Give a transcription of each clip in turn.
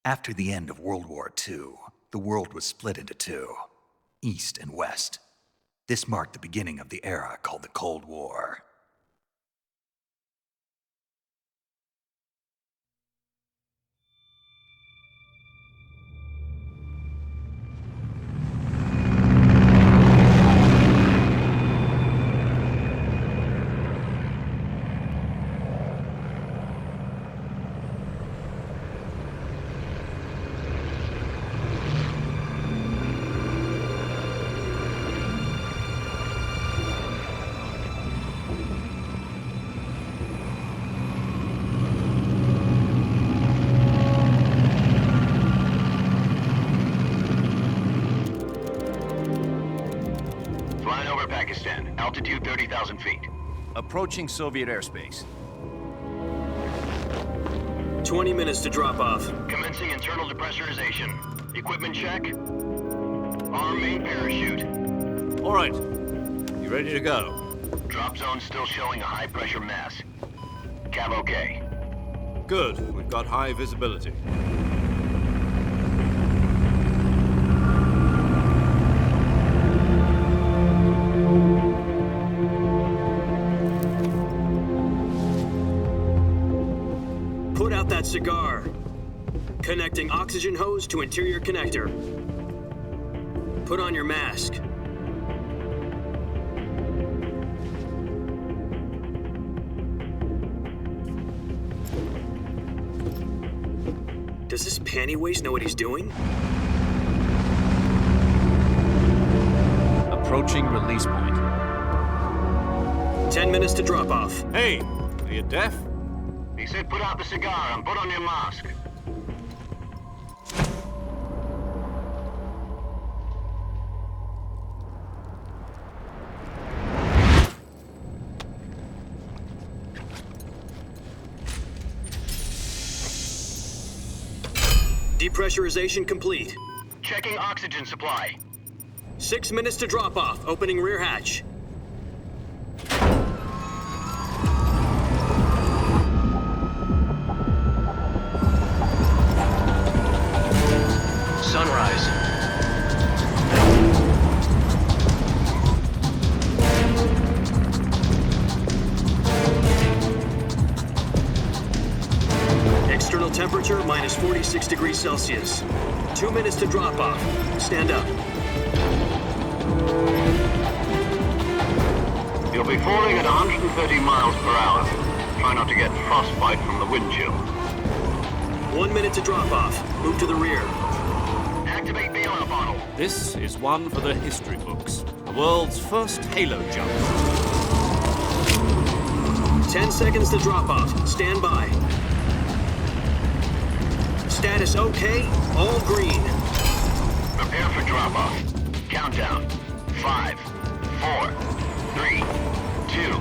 After the end of World War II, the world was split into two, East and West. This marked the beginning of the era called the Cold War. Altitude 30,000 feet. Approaching Soviet airspace. 20 minutes to drop off. Commencing internal depressurization. Equipment check. Arm main parachute. All right. You ready to go? Drop zone still showing a high pressure mass. Cav okay. Good. We've got high visibility. Put out that cigar. Connecting oxygen hose to interior connector. Put on your mask. Does this panty waste know what he's doing? Approaching release point. 10 minutes to drop off. Hey, are you deaf? He said put out the cigar and put on your mask. Depressurization complete. Checking oxygen supply. 6 minutes to drop off. Opening rear hatch. Sunrise. External temperature minus 46 degrees Celsius. 2 minutes to drop off. Stand up. You'll be falling at 130 miles per hour. Try not to get frostbite from the wind chill. 1 minute to drop off. Move to the rear. Activate bailout bottle. This is one for the history books. The world's first halo jump. 10 seconds to drop off. Stand by. Status okay. All green. Prepare for drop-off. Countdown. 5, 4, 3, 2,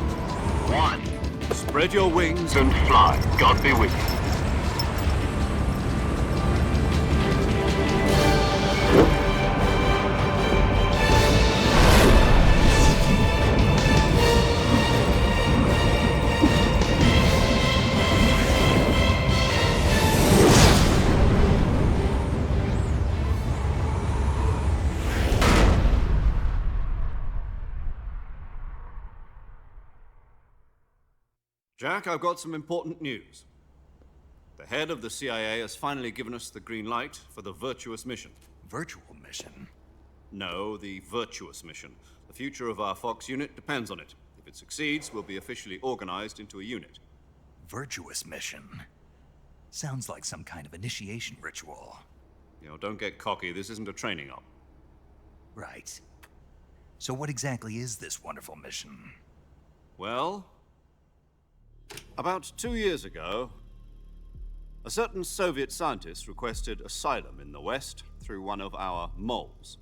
1. Spread your wings And fly. God be with you. Jack, I've got some important news. The head of the CIA has finally given us the green light for the Virtuous Mission. Virtual Mission? No, the Virtuous Mission. The future of our Fox unit depends on it. If it succeeds, we'll be officially organized into a unit. Virtuous Mission? Sounds like some kind of initiation ritual. You know, don't get cocky. This isn't a training op. Right. So what exactly is this wonderful mission? Well, about 2 years ago, a certain Soviet scientist requested asylum in the West through one of our moles.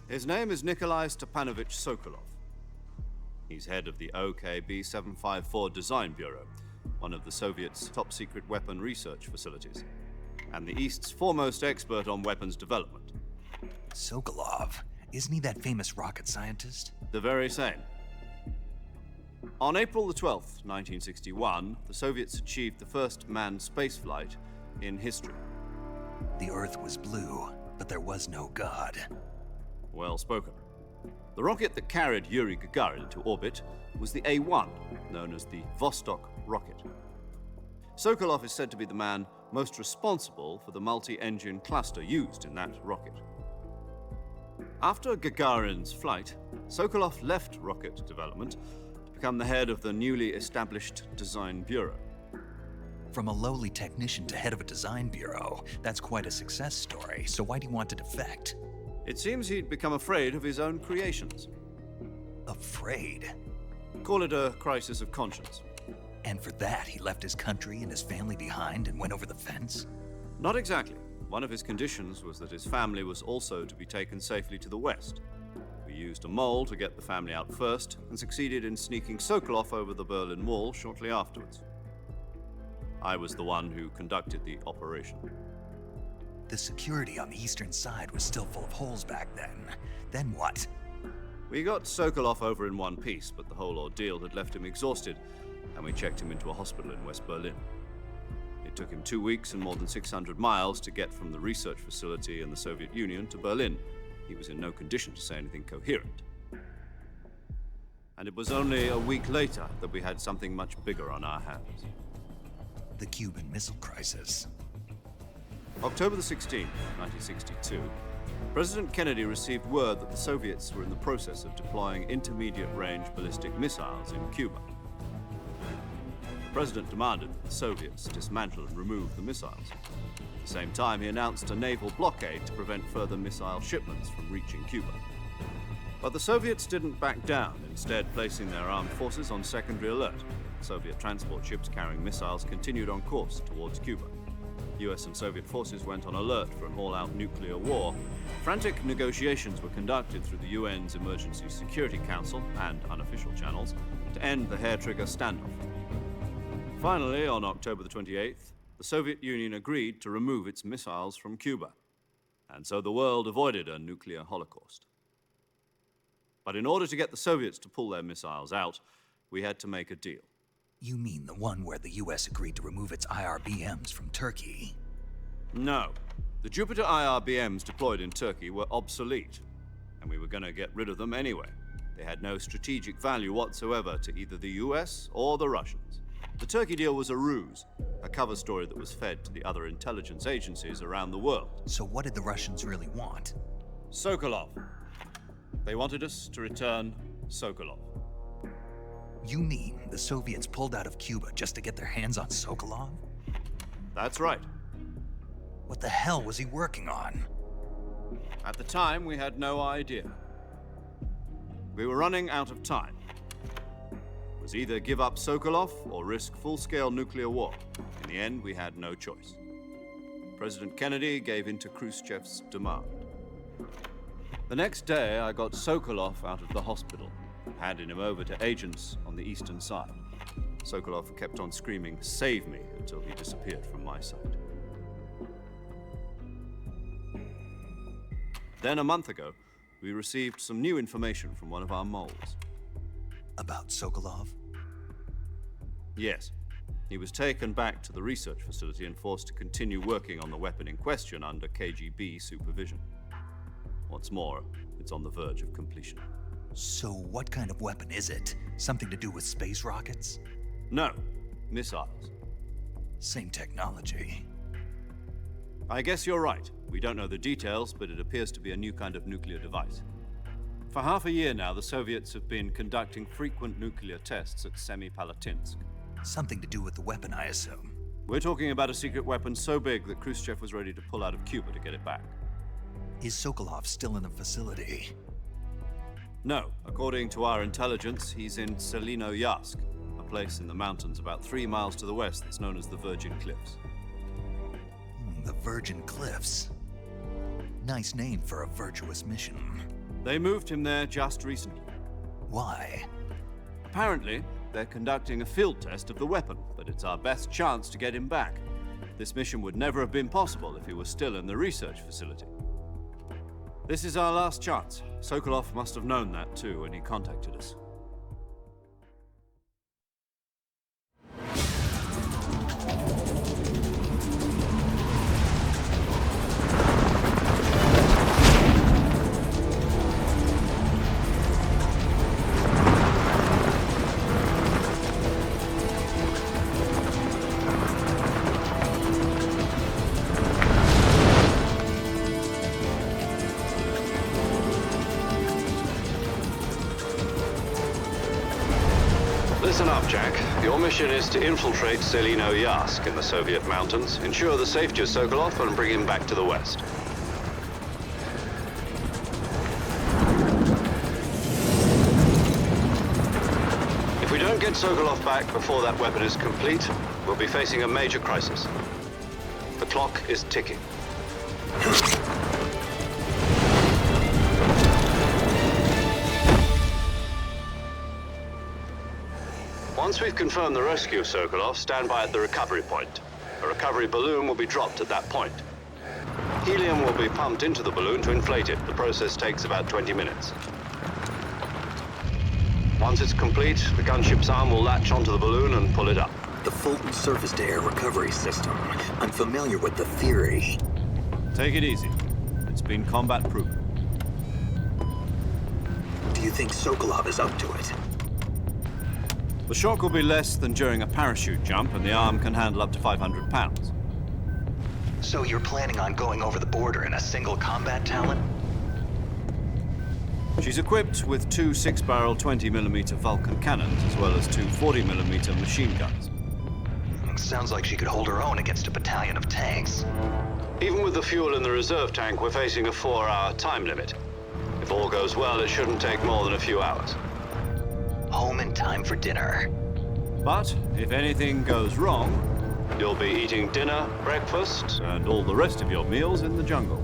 His name is Nikolai Stepanovich Sokolov. He's head of the OKB-754 Design Bureau, one of the Soviets' top-secret weapon research facilities, and the East's foremost expert on weapons development. Sokolov? Isn't he that famous rocket scientist? The very same. On April the 12th, 1961, the Soviets achieved the first manned spaceflight in history. The Earth was blue, but there was no God. Well spoken. The rocket that carried Yuri Gagarin into orbit was the A-1, known as the Vostok rocket. Sokolov is said to be the man most responsible for the multi-engine cluster used in that rocket. After Gagarin's flight, Sokolov left rocket development to become the head of the newly established Design Bureau. From a lowly technician to head of a design bureau, that's quite a success story, so why do you want to defect? It seems he'd become afraid of his own creations. Afraid? Call it a crisis of conscience. And for that, he left his country and his family behind and went over the fence? Not exactly. One of his conditions was that his family was also to be taken safely to the west. We used a mole to get the family out first and succeeded in sneaking Sokolov over the Berlin Wall shortly afterwards. I was the one who conducted the operation. The security on the eastern side was still full of holes back then. Then what? We got Sokolov over in one piece, but the whole ordeal had left him exhausted, and we checked him into a hospital in West Berlin. It took him 2 weeks and more than 600 miles to get from the research facility in the Soviet Union to Berlin. He was in no condition to say anything coherent. And it was only a week later that we had something much bigger on our hands. The Cuban Missile Crisis. October the 16th, 1962, President Kennedy received word that the Soviets were in the process of deploying intermediate-range ballistic missiles in Cuba. The President demanded that the Soviets dismantle and remove the missiles. At the same time, he announced a naval blockade to prevent further missile shipments from reaching Cuba. But the Soviets didn't back down, instead placing their armed forces on secondary alert. Soviet transport ships carrying missiles continued on course towards Cuba. US and Soviet forces went on alert for an all-out nuclear war. Frantic negotiations were conducted through the UN's Emergency Security Council and unofficial channels to end the hair-trigger standoff. Finally, on October the 28th, the Soviet Union agreed to remove its missiles from Cuba, and so the world avoided a nuclear holocaust. But in order to get the Soviets to pull their missiles out, we had to make a deal. You mean the one where the US agreed to remove its IRBMs from Turkey? No. The Jupiter IRBMs deployed in Turkey were obsolete, and we were going to get rid of them anyway. They had no strategic value whatsoever to either the US or the Russians. The Turkey deal was a ruse, a cover story that was fed to the other intelligence agencies around the world. So what did the Russians really want? Sokolov. They wanted us to return Sokolov. You mean the Soviets pulled out of Cuba just to get their hands on Sokolov? That's right. What the hell was he working on? At the time, we had no idea. We were running out of time. It was either give up Sokolov or risk full-scale nuclear war. In the end, we had no choice. President Kennedy gave in to Khrushchev's demand. The next day, I got Sokolov out of the hospital, handing him over to agents on the eastern side. Sokolov kept on screaming, "Save me," until he disappeared from my sight. Then a month ago, we received some new information from one of our moles. About Sokolov? Yes. He was taken back to the research facility and forced to continue working on the weapon in question under KGB supervision. What's more, it's on the verge of completion. So what kind of weapon is it? Something to do with space rockets? No, missiles. Same technology. I guess you're right. We don't know the details, but it appears to be a new kind of nuclear device. For half a year now, the Soviets have been conducting frequent nuclear tests at Semipalatinsk. Something to do with the weapon, I assume. We're talking about a secret weapon so big that Khrushchev was ready to pull out of Cuba to get it back. Is Sokolov still in the facility? No. According to our intelligence, he's in Selinoyarsk, a place in the mountains about 3 miles to the west that's known as the Virgin Cliffs. The Virgin Cliffs. Nice name for a virtuous mission. They moved him there just recently. Why? Apparently, they're conducting a field test of the weapon, but it's our best chance to get him back. This mission would never have been possible if he was still in the research facility. This is our last chance. Sokolov must have known that too when he contacted us. Jack. Your mission is to infiltrate Selino Yask in the Soviet mountains, ensure the safety of Sokolov, and bring him back to the West. If we don't get Sokolov back before that weapon is complete, we'll be facing a major crisis. The clock is ticking. Once we've confirmed the rescue of Sokolov, stand by at the recovery point. A recovery balloon will be dropped at that point. Helium will be pumped into the balloon to inflate it. The process takes about 20 minutes. Once it's complete, the gunship's arm will latch onto the balloon and pull it up. The Fulton surface-to-air recovery system. I'm familiar with the theory. Take it easy. It's been combat-proven. Do you think Sokolov is up to it? The shock will be less than during a parachute jump, and the arm can handle up to 500 pounds. So you're planning on going over the border in a single combat Talon? She's equipped with two 6-barrel 20mm Vulcan cannons, as well as two 40mm machine guns. Sounds like she could hold her own against a battalion of tanks. Even with the fuel in the reserve tank, we're facing a 4-hour time limit. If all goes well, it shouldn't take more than a few hours. Home in time for dinner. But if anything goes wrong, you'll be eating dinner, breakfast, and all the rest of your meals in the jungle.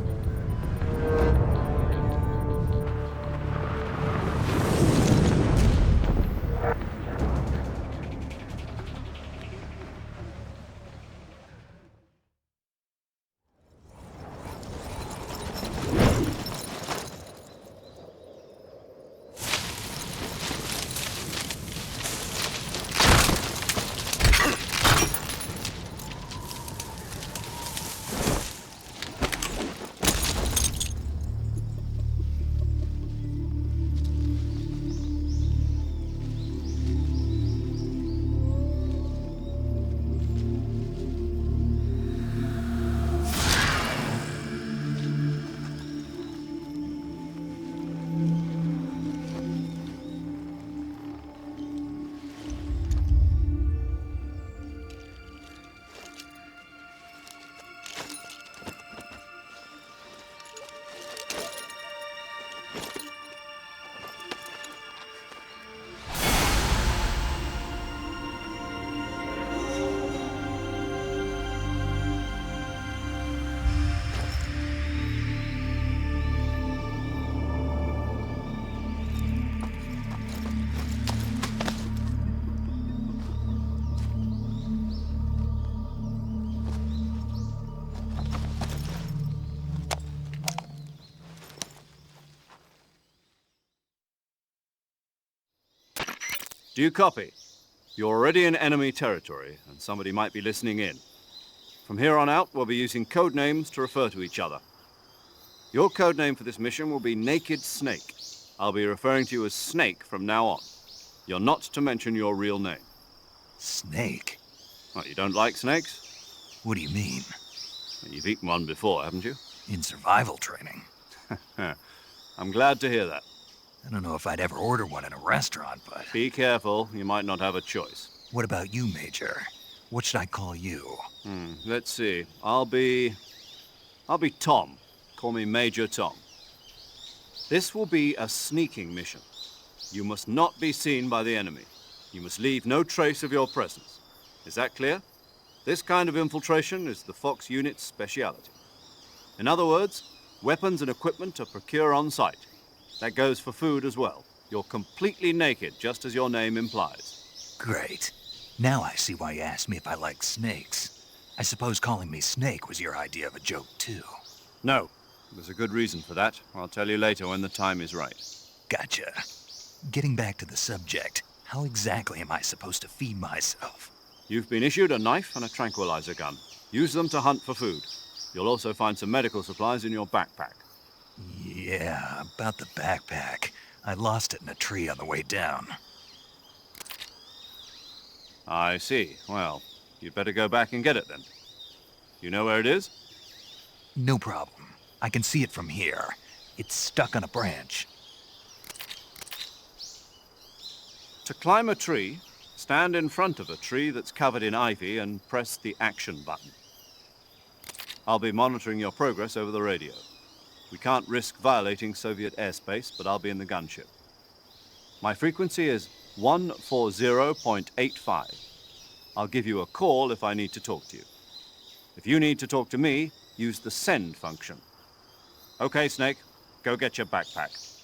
Do you copy? You're already in enemy territory, and somebody might be listening in. From here on out, we'll be using code names to refer to each other. Your code name for this mission will be Naked Snake. I'll be referring to you as Snake from now on. You're not to mention your real name. Snake? What, you don't like snakes? What do you mean? You've eaten one before, haven't you? In survival training? I'm glad to hear that. I don't know if I'd ever order one in a restaurant, but... Be careful, you might not have a choice. What about you, Major? What should I call you? Let's see. I'll be Tom. Call me Major Tom. This will be a sneaking mission. You must not be seen by the enemy. You must leave no trace of your presence. Is that clear? This kind of infiltration is the Fox unit's speciality. In other words, weapons and equipment are procured on site. That goes for food as well. You're completely naked, just as your name implies. Great. Now I see why you asked me if I like snakes. I suppose calling me Snake was your idea of a joke, too. No. There's a good reason for that. I'll tell you later when the time is right. Gotcha. Getting back to the subject, how exactly am I supposed to feed myself? You've been issued a knife and a tranquilizer gun. Use them to hunt for food. You'll also find some medical supplies in your backpack. Yeah, about the backpack. I lost it in a tree on the way down. I see. Well, you'd better go back and get it then. You know where it is? No problem. I can see it from here. It's stuck on a branch. To climb a tree, Stand in front of a tree that's covered in ivy and press the action button. I'll be monitoring your progress over the radio. We can't risk violating Soviet airspace, but I'll be in the gunship. My frequency is 140.85. I'll give you a call if I need to talk to you. If you need to talk to me, use the send function. Okay, Snake, go get your backpack.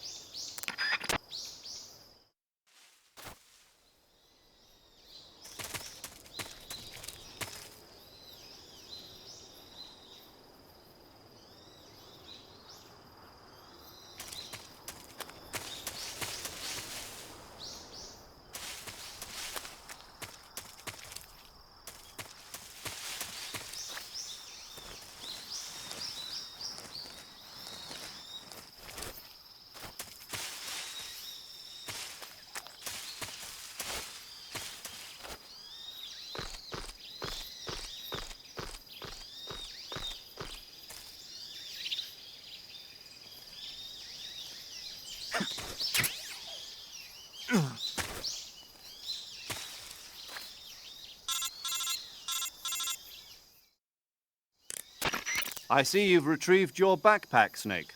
I see you've retrieved your backpack, Snake.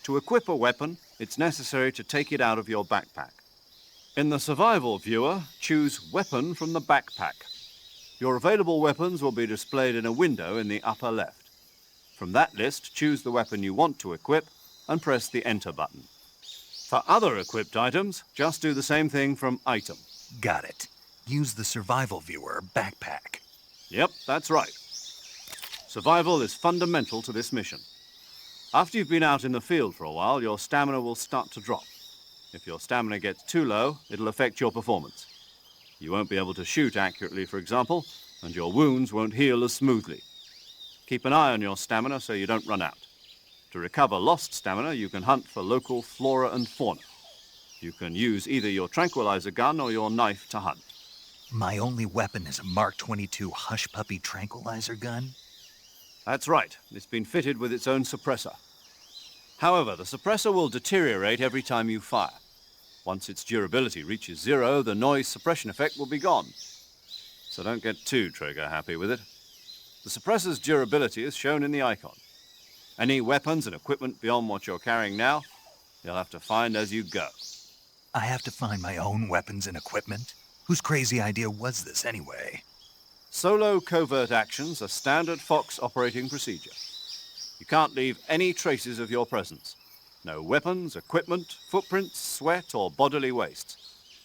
To equip a weapon, it's necessary to take it out of your backpack. In the survival viewer, choose Weapon from the backpack. Your available weapons will be displayed in a window in the upper left. From that list, choose the weapon you want to equip and press the Enter button. For other equipped items, just do the same thing from Item. Got it. Use the survival viewer backpack. Yep, that's right. Survival is fundamental to this mission. After you've been out in the field for a while, your stamina will start to drop. If your stamina gets too low, it'll affect your performance. You won't be able to shoot accurately, for example, and your wounds won't heal as smoothly. Keep an eye on your stamina so you don't run out. To recover lost stamina, you can hunt for local flora and fauna. You can use either your tranquilizer gun or your knife to hunt. My only weapon is a Mark 22 Hush Puppy tranquilizer gun? That's right. It's been fitted with its own suppressor. However, the suppressor will deteriorate every time you fire. Once its durability reaches 0, the noise suppression effect will be gone. So don't get too trigger-happy with it. The suppressor's durability is shown in the icon. Any weapons and equipment beyond what you're carrying now, you'll have to find as you go. I have to find my own weapons and equipment? Whose crazy idea was this anyway? Solo covert actions are standard Fox operating procedure. You can't leave any traces of your presence. No weapons, equipment, footprints, sweat, or bodily waste.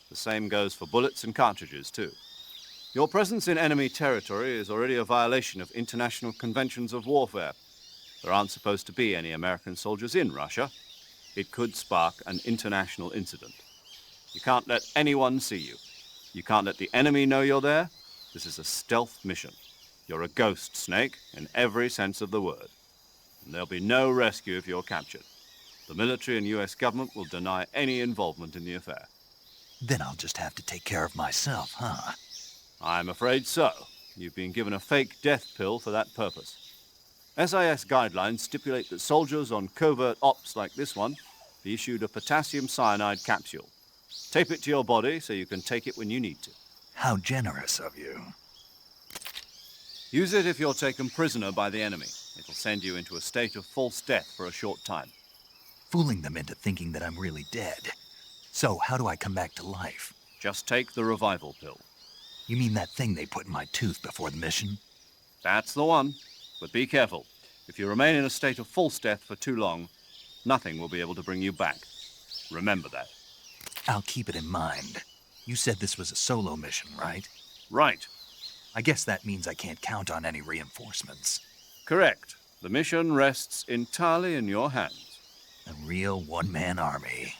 The same goes for bullets and cartridges, too. Your presence in enemy territory is already a violation of international conventions of warfare. There aren't supposed to be any American soldiers in Russia. It could spark an international incident. You can't let anyone see you. You can't let the enemy know you're there. This is a stealth mission. You're a ghost, Snake, in every sense of the word. And there'll be no rescue if you're captured. The military and US government will deny any involvement in the affair. Then I'll just have to take care of myself, huh? I'm afraid so. You've been given a fake death pill for that purpose. SIS guidelines stipulate that soldiers on covert ops like this one be issued a potassium cyanide capsule. Tape it to your body so you can take it when you need to. How generous of you. Use it if you're taken prisoner by the enemy. It'll send you into a state of false death for a short time. Fooling them into thinking that I'm really dead. So how do I come back to life? Just take the revival pill. You mean that thing they put in my tooth before the mission? That's the one. But be careful. If you remain in a state of false death for too long, nothing will be able to bring you back. Remember that. I'll keep it in mind. You said this was a solo mission, right? Right. I guess that means I can't count on any reinforcements. Correct. The mission rests entirely in your hands. A real one-man army.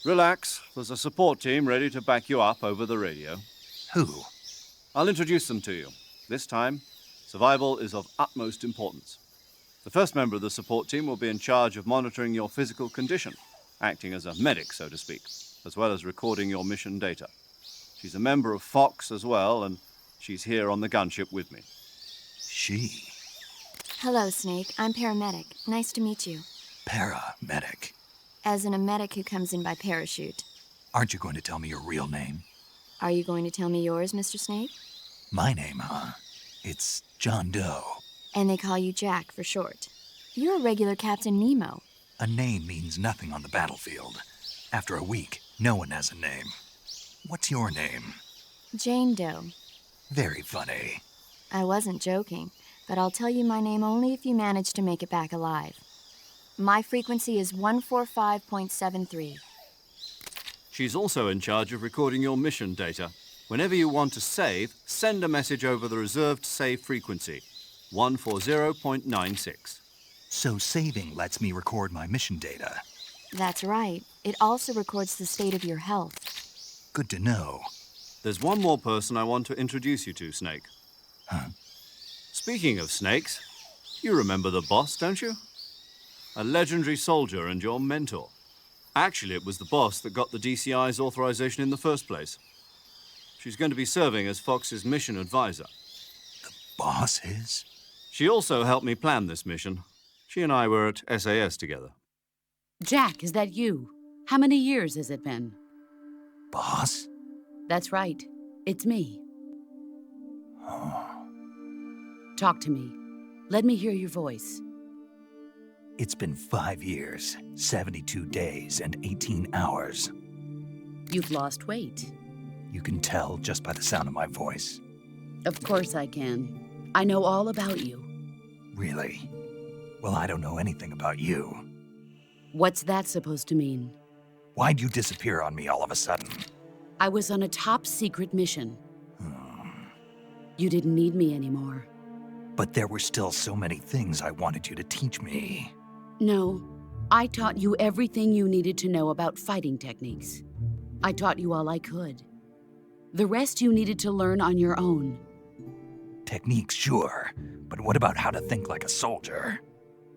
Relax. There's a support team ready to back you up over the radio. Who? I'll introduce them to you. This time, survival is of utmost importance. The first member of the support team will be in charge of monitoring your physical condition, acting as a medic, so to speak, as well as recording your mission data. She's a member of Fox as well, and she's here on the gunship with me. She? Hello, Snake. I'm paramedic. Nice to meet you. Paramedic. As in a medic who comes in by parachute. Aren't you going to tell me your real name? Are you going to tell me yours, Mr. Snake? My name, huh? It's John Doe. And they call you Jack for short. You're a regular Captain Nemo. A name means nothing on the battlefield. After a week, no one has a name. What's your name? Jane Doe. Very funny. I wasn't joking, but I'll tell you my name only if you manage to make it back alive. My frequency is 145.73. She's also in charge of recording your mission data. Whenever you want to save, send a message over the reserved save frequency, 140.96. So saving lets me record my mission data. That's right. It also records the state of your health. Good to know. There's one more person I want to introduce you to, Snake. Huh? Speaking of snakes, you remember the boss, don't you? A legendary soldier and your mentor. Actually, it was the boss that got the DCI's authorization in the first place. She's going to be serving as Fox's mission advisor. Boss is? She also helped me plan this mission. She and I were at SAS together. Jack, is that you? How many years has it been? Boss? That's right. It's me. Talk to me. Let me hear your voice. It's been 5 years, 72 days, and 18 hours. You've lost weight. You can tell just by the sound of my voice. Of course I can. I know all about you. Really? Well, I don't know anything about you. What's that supposed to mean? Why'd you disappear on me all of a sudden? I was on a top-secret mission. You didn't need me anymore. But there were still so many things I wanted you to teach me. No, I taught you everything you needed to know about fighting techniques. I taught you all I could. The rest you needed to learn on your own. Techniques, sure. But what about how to think like a soldier?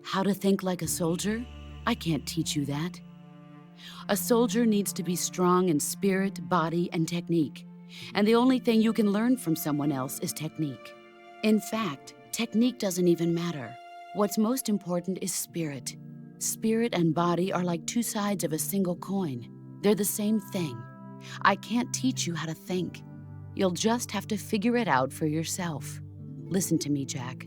How to think like a soldier? I can't teach you that. A soldier needs to be strong in spirit, body, and technique. And the only thing you can learn from someone else is technique. In fact, technique doesn't even matter. What's most important is spirit. Spirit and body are like two sides of a single coin. They're the same thing. I can't teach you how to think. You'll just have to figure it out for yourself. Listen to me, Jack.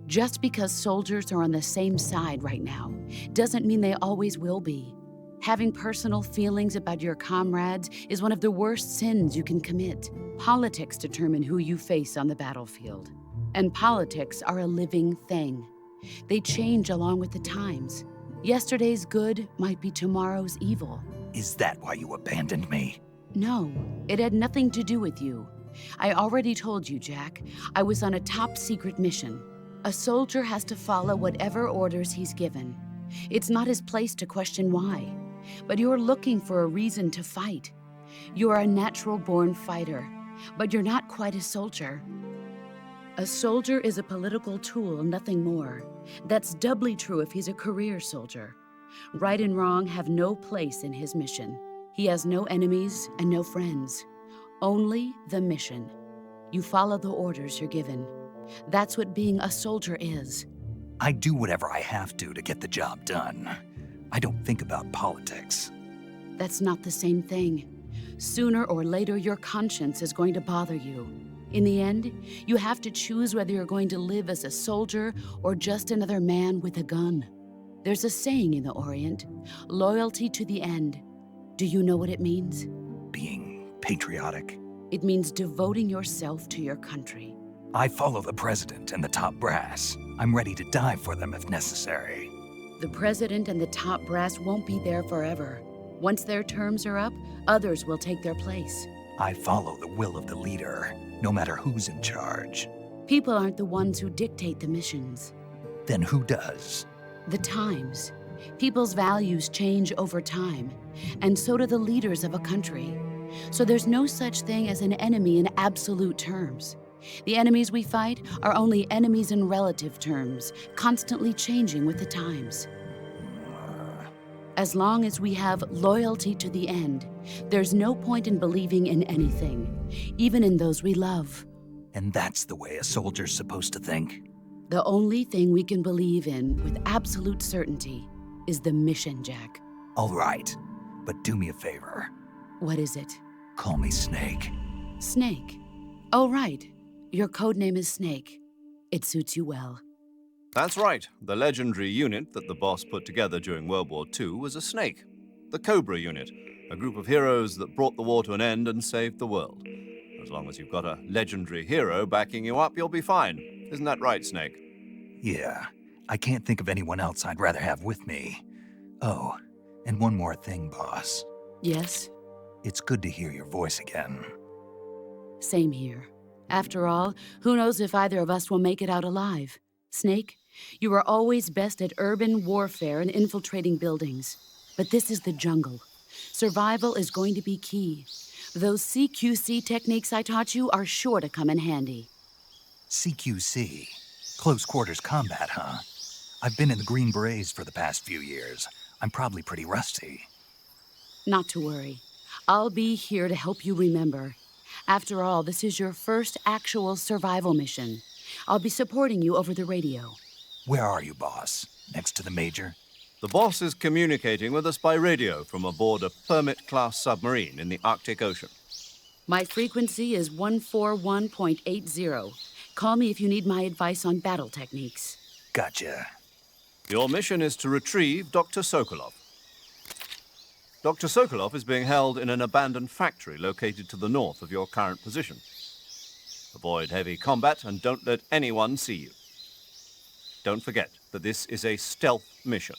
Just because soldiers are on the same side right now doesn't mean they always will be. Having personal feelings about your comrades is one of the worst sins you can commit. Politics determine who you face on the battlefield. And politics are a living thing. They change along with the times. Yesterday's good might be tomorrow's evil. Is that why you abandoned me? No, it had nothing to do with you. I already told you, Jack. I was on a top-secret mission. A soldier has to follow whatever orders he's given. It's not his place to question why. But you're looking for a reason to fight. You're a natural-born fighter, but you're not quite a soldier. A soldier is a political tool, nothing more. That's doubly true if he's a career soldier. Right and wrong have no place in his mission. He has no enemies and no friends. Only the mission. You follow the orders you're given. That's what being a soldier is. I do whatever I have to get the job done. I don't think about politics. That's not the same thing. Sooner or later, your conscience is going to bother you. In the end, you have to choose whether you're going to live as a soldier or just another man with a gun. There's a saying in the Orient, loyalty to the end. Do you know what it means? Being patriotic. It means devoting yourself to your country. I follow the president and the top brass. I'm ready to die for them if necessary. The president and the top brass won't be there forever. Once their terms are up, others will take their place. I follow the will of the leader, no matter who's in charge. People aren't the ones who dictate the missions. Then who does? The times. People's values change over time, and so do the leaders of a country. So there's no such thing as an enemy in absolute terms. The enemies we fight are only enemies in relative terms, constantly changing with the times. As long as we have loyalty to the end, there's no point in believing in anything, even in those we love. And that's the way a soldier's supposed to think? The only thing we can believe in with absolute certainty is the mission, Jack. All right, but do me a favor. What is it? Call me Snake. Snake. Oh, right. Your code name is Snake. It suits you well. That's right. The legendary unit that the boss put together during World War II was a snake. The Cobra unit, a group of heroes that brought the war to an end and saved the world. As long as you've got a legendary hero backing you up, you'll be fine. Isn't that right, Snake? Yeah, I can't think of anyone else I'd rather have with me. Oh, and one more thing, boss. Yes? It's good to hear your voice again. Same here. After all, who knows if either of us will make it out alive? Snake, you are always best at urban warfare and infiltrating buildings. But this is the jungle. Survival is going to be key. Those CQC techniques I taught you are sure to come in handy. CQC? Close quarters combat, huh? I've been in the Green Berets for the past few years. I'm probably pretty rusty. Not to worry. I'll be here to help you remember. After all, this is your first actual survival mission. I'll be supporting you over the radio. Where are you, boss? Next to the Major? The boss is communicating with us by radio from aboard a Permit-class submarine in the Arctic Ocean. My frequency is 141.80. Call me if you need my advice on battle techniques. Gotcha. Your mission is to retrieve Dr. Sokolov. Dr. Sokolov is being held in an abandoned factory located to the north of your current position. Avoid heavy combat and don't let anyone see you. Don't forget that this is a stealth mission.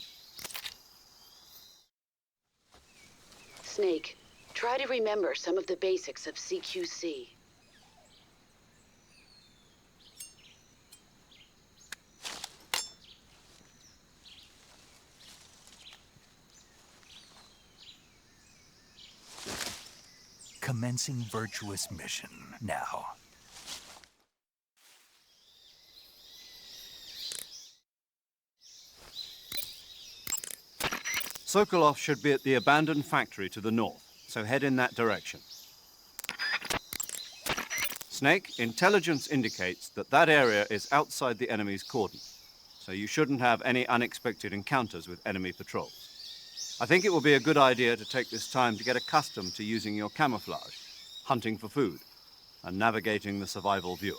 Snake, try to remember some of the basics of CQC. Commencing Virtuous Mission now. Sokolov should be at the abandoned factory to the north, so head in that direction. Snake, intelligence indicates that that area is outside the enemy's cordon, so you shouldn't have any unexpected encounters with enemy patrols. I think it will be a good idea to take this time to get accustomed to using your camouflage, hunting for food, and navigating the survival viewer.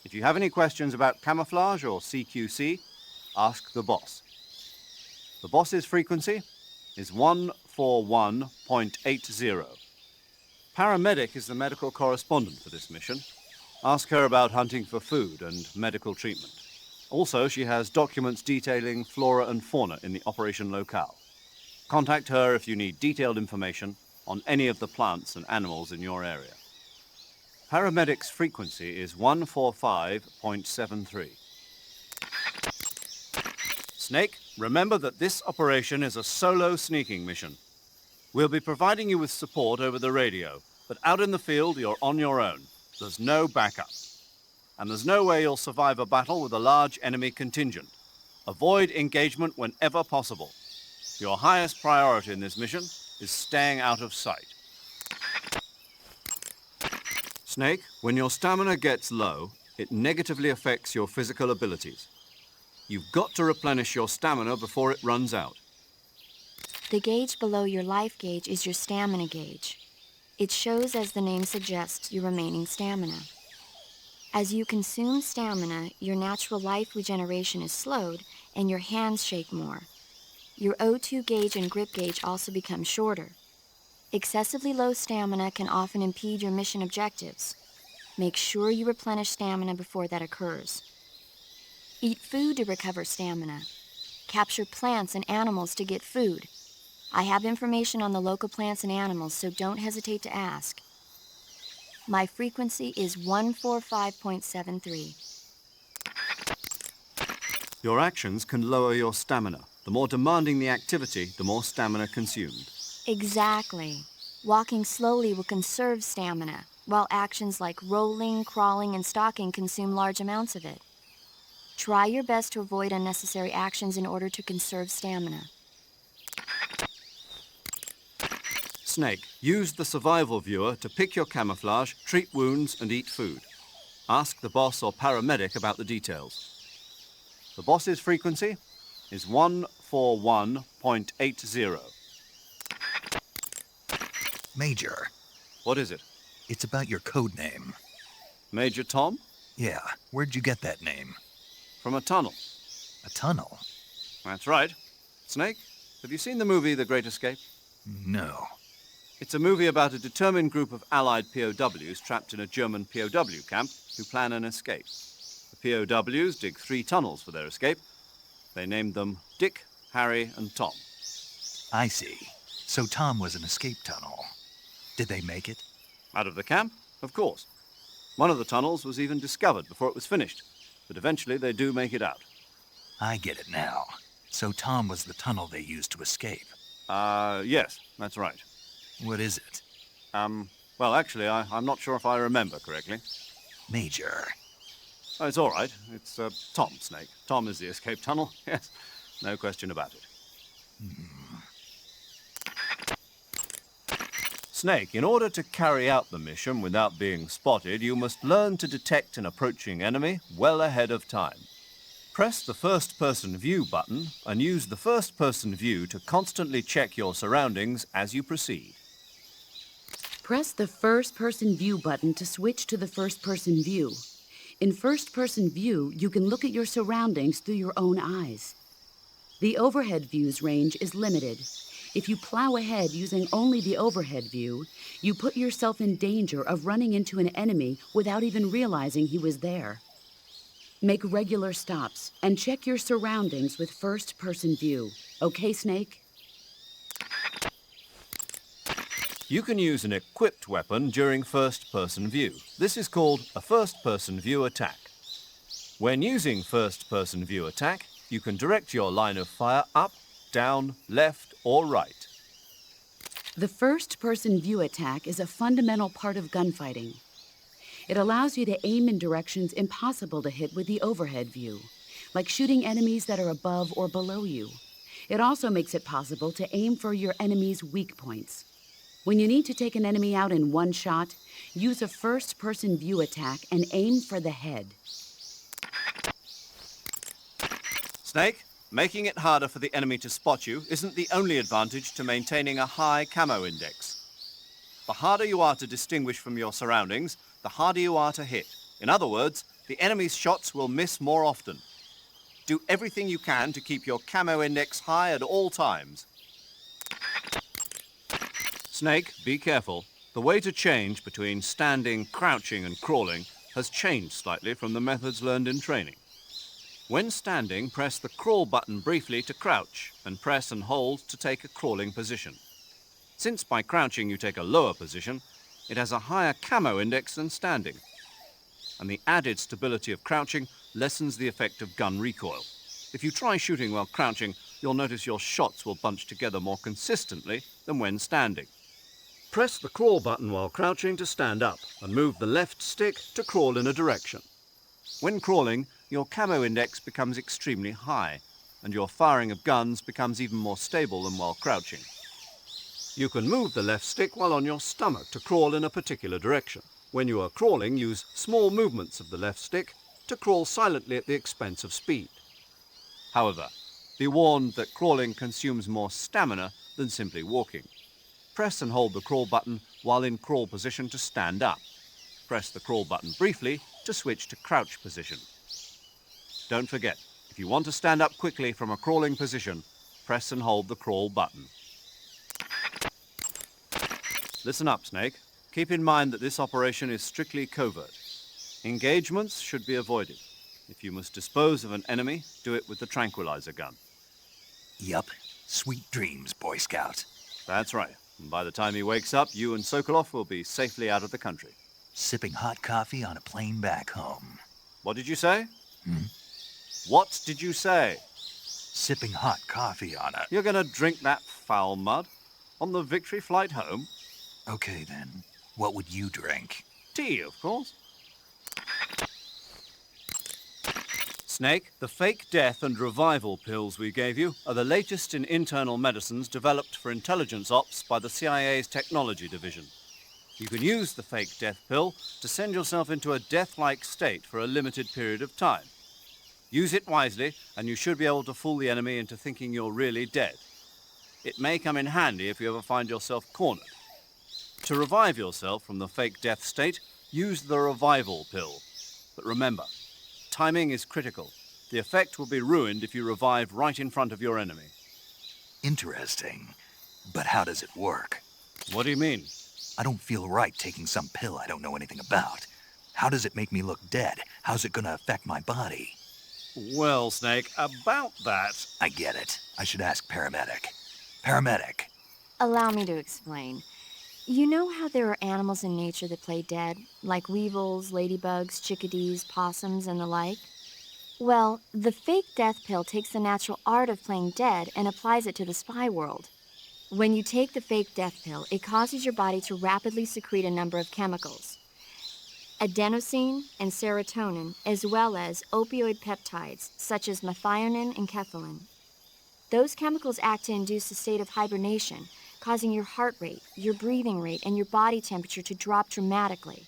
If you have any questions about camouflage or CQC, ask the boss. The boss's frequency is 141.80. Paramedic is the medical correspondent for this mission. Ask her about hunting for food and medical treatment. Also, she has documents detailing flora and fauna in the operation locale. Contact her if you need detailed information on any of the plants and animals in your area. Paramedic's frequency is 145.73. Snake, remember that this operation is a solo sneaking mission. We'll be providing you with support over the radio, but out in the field, you're on your own. There's no backup. And there's no way you'll survive a battle with a large enemy contingent. Avoid engagement whenever possible. Your highest priority in this mission is staying out of sight. Snake, when your stamina gets low, it negatively affects your physical abilities. You've got to replenish your stamina before it runs out. The gauge below your life gauge is your stamina gauge. It shows, as the name suggests, your remaining stamina. As you consume stamina, your natural life regeneration is slowed and your hands shake more. Your O2 gauge and grip gauge also become shorter. Excessively low stamina can often impede your mission objectives. Make sure you replenish stamina before that occurs. Eat food to recover stamina. Capture plants and animals to get food. I have information on the local plants and animals, so don't hesitate to ask. My frequency is 145.73. Your actions can lower your stamina. The more demanding the activity, the more stamina consumed. Exactly. Walking slowly will conserve stamina, while actions like rolling, crawling, and stalking consume large amounts of it. Try your best to avoid unnecessary actions in order to conserve stamina. Snake, use the survival viewer to pick your camouflage, treat wounds, and eat food. Ask the boss or paramedic about the details. The boss's frequency is 141.80. Major, What is it? It's about your code name. Major Tom? Yeah, where'd you get that name? From a tunnel. A tunnel? That's right. Snake, have you seen the movie The Great Escape? No. It's a movie about a determined group of Allied POWs trapped in a German POW camp who plan an escape. The POWs dig 3 tunnels for their escape. They named them Dick, Harry, and Tom. I see. So Tom was an escape tunnel. Did they make it? Out of the camp? Of course. One of the tunnels was even discovered before it was finished, but eventually they do make it out. I get it now. So Tom was the tunnel they used to escape. Yes, that's right. What is it? Well, actually, I'm not sure if I remember correctly. Major. Oh, it's all right. It's, Tom, Snake. Tom is the escape tunnel. Yes, no question about it. Snake, in order to carry out the mission without being spotted, you must learn to detect an approaching enemy well ahead of time. Press the first-person view button and use the first-person view to constantly check your surroundings as you proceed. Press the first-person view button to switch to the first-person view. In first-person view, you can look at your surroundings through your own eyes. The overhead view's range is limited. If you plow ahead using only the overhead view, you put yourself in danger of running into an enemy without even realizing he was there. Make regular stops and check your surroundings with first-person view. Okay, Snake? You can use an equipped weapon during first-person view. This is called a first-person view attack. When using first-person view attack, you can direct your line of fire up, down, left, or right. The first-person view attack is a fundamental part of gunfighting. It allows you to aim in directions impossible to hit with the overhead view, like shooting enemies that are above or below you. It also makes it possible to aim for your enemy's weak points. When you need to take an enemy out in one shot, use a first-person view attack and aim for the head. Snake, making it harder for the enemy to spot you isn't the only advantage to maintaining a high camo index. The harder you are to distinguish from your surroundings, the harder you are to hit. In other words, the enemy's shots will miss more often. Do everything you can to keep your camo index high at all times. Snake, be careful. The way to change between standing, crouching, and crawling has changed slightly from the methods learned in training. When standing, press the crawl button briefly to crouch, and press and hold to take a crawling position. Since by crouching you take a lower position, it has a higher camo index than standing. And the added stability of crouching lessens the effect of gun recoil. If you try shooting while crouching, you'll notice your shots will bunch together more consistently than when standing. Press the crawl button while crouching to stand up, and move the left stick to crawl in a direction. When crawling, your camo index becomes extremely high, and your firing of guns becomes even more stable than while crouching. You can move the left stick while on your stomach to crawl in a particular direction. When you are crawling, use small movements of the left stick to crawl silently at the expense of speed. However, be warned that crawling consumes more stamina than simply walking. Press and hold the crawl button while in crawl position to stand up. Press the crawl button briefly to switch to crouch position. Don't forget, if you want to stand up quickly from a crawling position, press and hold the crawl button. Listen up, Snake. Keep in mind that this operation is strictly covert. Engagements should be avoided. If you must dispose of an enemy, do it with the tranquilizer gun. Yup. Sweet dreams, Boy Scout. That's right. And by the time he wakes up, you and Sokolov will be safely out of the country. Sipping hot coffee on a plane back home. What did you say? What did you say? Sipping hot coffee on a... You're gonna drink that foul mud? On the victory flight home? Okay, then. What would you drink? Tea, of course. Snake, the fake death and revival pills we gave you are the latest in internal medicines developed for intelligence ops by the CIA's technology division. You can use the fake death pill to send yourself into a death-like state for a limited period of time. Use it wisely, and you should be able to fool the enemy into thinking you're really dead. It may come in handy if you ever find yourself cornered. To revive yourself from the fake death state, use the revival pill. But remember, timing is critical. The effect will be ruined if you revive right in front of your enemy. Interesting. But how does it work? What do you mean? I don't feel right taking some pill I don't know anything about. How does it make me look dead? How's it gonna affect my body? Well, Snake, about that... I get it. I should ask paramedic. Paramedic. Allow me to explain. You know how there are animals in nature that play dead, like weevils, ladybugs, chickadees, possums, and the like? Well, the fake death pill takes the natural art of playing dead and applies it to the spy world. When you take the fake death pill, it causes your body to rapidly secrete a number of chemicals. Adenosine and serotonin, as well as opioid peptides, such as methionine and kephalin. Those chemicals act to induce a state of hibernation, causing your heart rate, your breathing rate, and your body temperature to drop dramatically.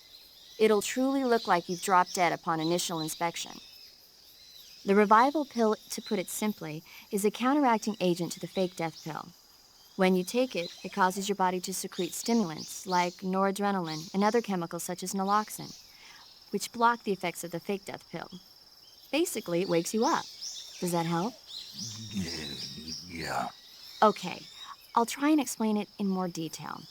It'll truly look like you've dropped dead upon initial inspection. The revival pill, to put it simply, is a counteracting agent to the fake death pill. When you take it, it causes your body to secrete stimulants like noradrenaline and other chemicals such as naloxone, which block the effects of the fake death pill. Basically, it wakes you up. Does that help? Yeah. Okay, I'll try and explain it in more detail.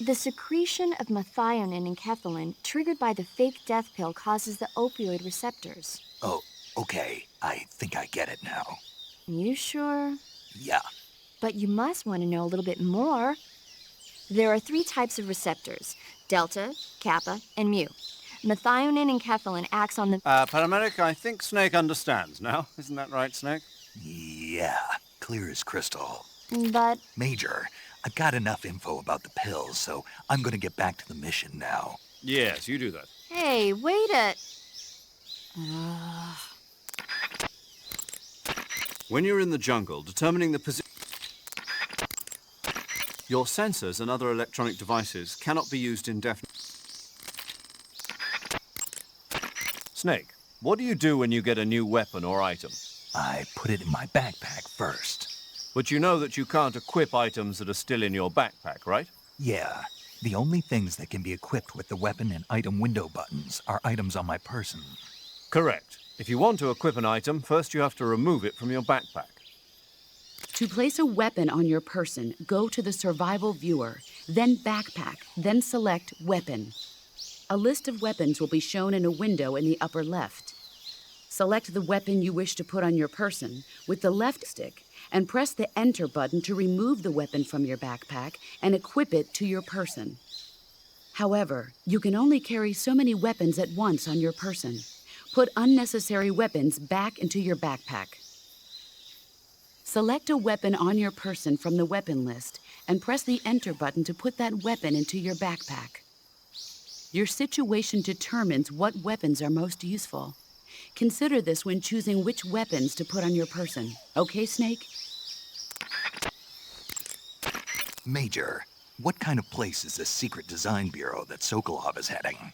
The secretion of methionine and kephalin triggered by the fake death pill causes the opioid receptors. Oh, okay. I think I get it now. You sure? Yeah. But you must want to know a little bit more. There are 3 types of receptors: delta, kappa, and mu. Methionine and kephalin acts on the... Paramedic, I think Snake understands now. Isn't that right, Snake? Yeah. Clear as crystal. But... Major, I've got enough info about the pills, so I'm gonna get back to the mission now. Yes, you do that. Hey, wait a... When you're in the jungle, determining the position... Your sensors and other electronic devices cannot be used indefinitely. Snake, what do you do when you get a new weapon or item? I put it in my backpack first. But you know that you can't equip items that are still in your backpack, right? Yeah. The only things that can be equipped with the weapon and item window buttons are items on my person. Correct. If you want to equip an item, first you have to remove it from your backpack. To place a weapon on your person, go to the Survival Viewer, then Backpack, then select Weapon. A list of weapons will be shown in a window in the upper left. Select the weapon you wish to put on your person with the left stick and press the Enter button to remove the weapon from your backpack and equip it to your person. However, you can only carry so many weapons at once on your person. Put unnecessary weapons back into your backpack. Select a weapon on your person from the weapon list and press the Enter button to put that weapon into your backpack. Your situation determines what weapons are most useful. Consider this when choosing which weapons to put on your person. Okay, Snake? Major, what kind of place is this secret design bureau that Sokolov is heading?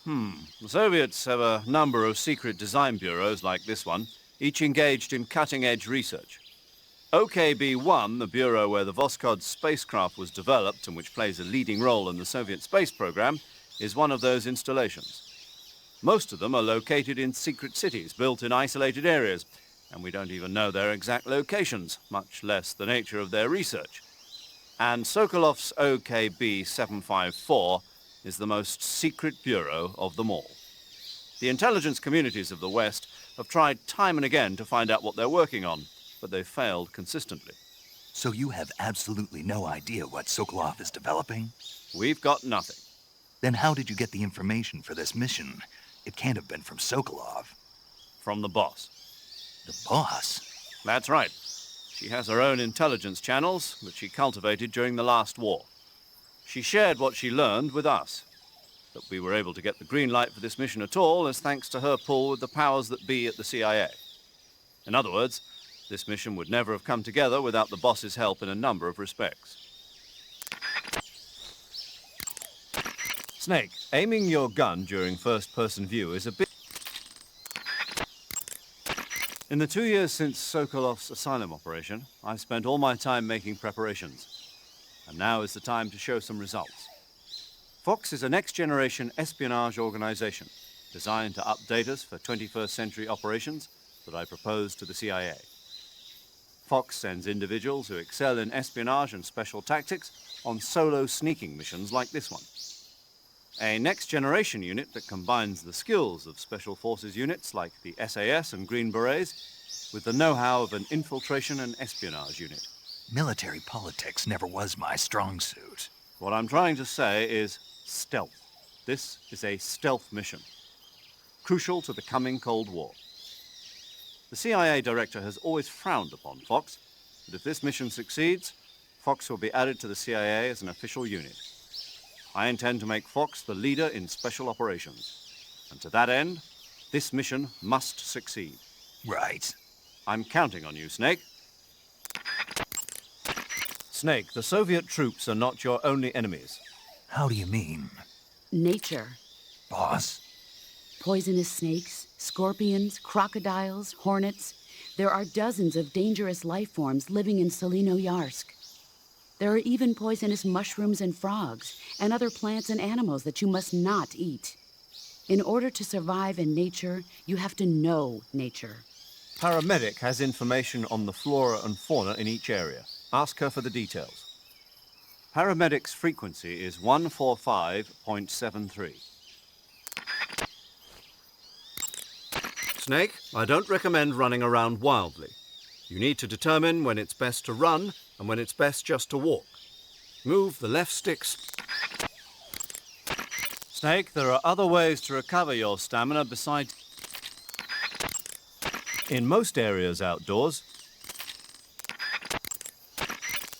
The Soviets have a number of secret design bureaus like this one, each engaged in cutting-edge research. OKB-1, the bureau where the Voskhod spacecraft was developed and which plays a leading role in the Soviet space program, is one of those installations. Most of them are located in secret cities built in isolated areas, and we don't even know their exact locations, much less the nature of their research. And Sokolov's OKB-754 is the most secret bureau of them all. The intelligence communities of the West have tried time and again to find out what they're working on, but they've failed consistently. So you have absolutely no idea what Sokolov is developing? We've got nothing. Then how did you get the information for this mission? It can't have been from Sokolov. From the boss. The boss? That's right. She has her own intelligence channels that she cultivated during the last war. She shared what she learned with us. That we were able to get the green light for this mission at all is thanks to her pull with the powers that be at the CIA. In other words, this mission would never have come together without the boss's help in a number of respects. Snake, aiming your gun during first-person view is a bit... In the 2 years since Sokolov's asylum operation, I've spent all my time making preparations. And now is the time to show some results. Fox is a next-generation espionage organization designed to update us for 21st century operations that I propose to the CIA. Fox sends individuals who excel in espionage and special tactics on solo sneaking missions like this one. A next-generation unit that combines the skills of Special Forces units like the SAS and Green Berets with the know-how of an infiltration and espionage unit. Military politics never was my strong suit. What I'm trying to say is stealth. This is a stealth mission, crucial to the coming Cold War. The CIA director has always frowned upon Fox, but if this mission succeeds, Fox will be added to the CIA as an official unit. I intend to make Fox the leader in special operations. And to that end, this mission must succeed. Right. I'm counting on you, Snake. Snake, the Soviet troops are not your only enemies. How do you mean? Nature. Boss? Poisonous snakes, scorpions, crocodiles, hornets. There are dozens of dangerous life forms living in Selino-Yarsk. There are even poisonous mushrooms and frogs, and other plants and animals that you must not eat. In order to survive in nature, you have to know nature. Paramedic has information on the flora and fauna in each area. Ask her for the details. Paramedic's frequency is 145.73. Snake, I don't recommend running around wildly. You need to determine when it's best to run and when it's best just to walk. Move the left sticks. Snake, there are other ways to recover your stamina besides... In most areas outdoors...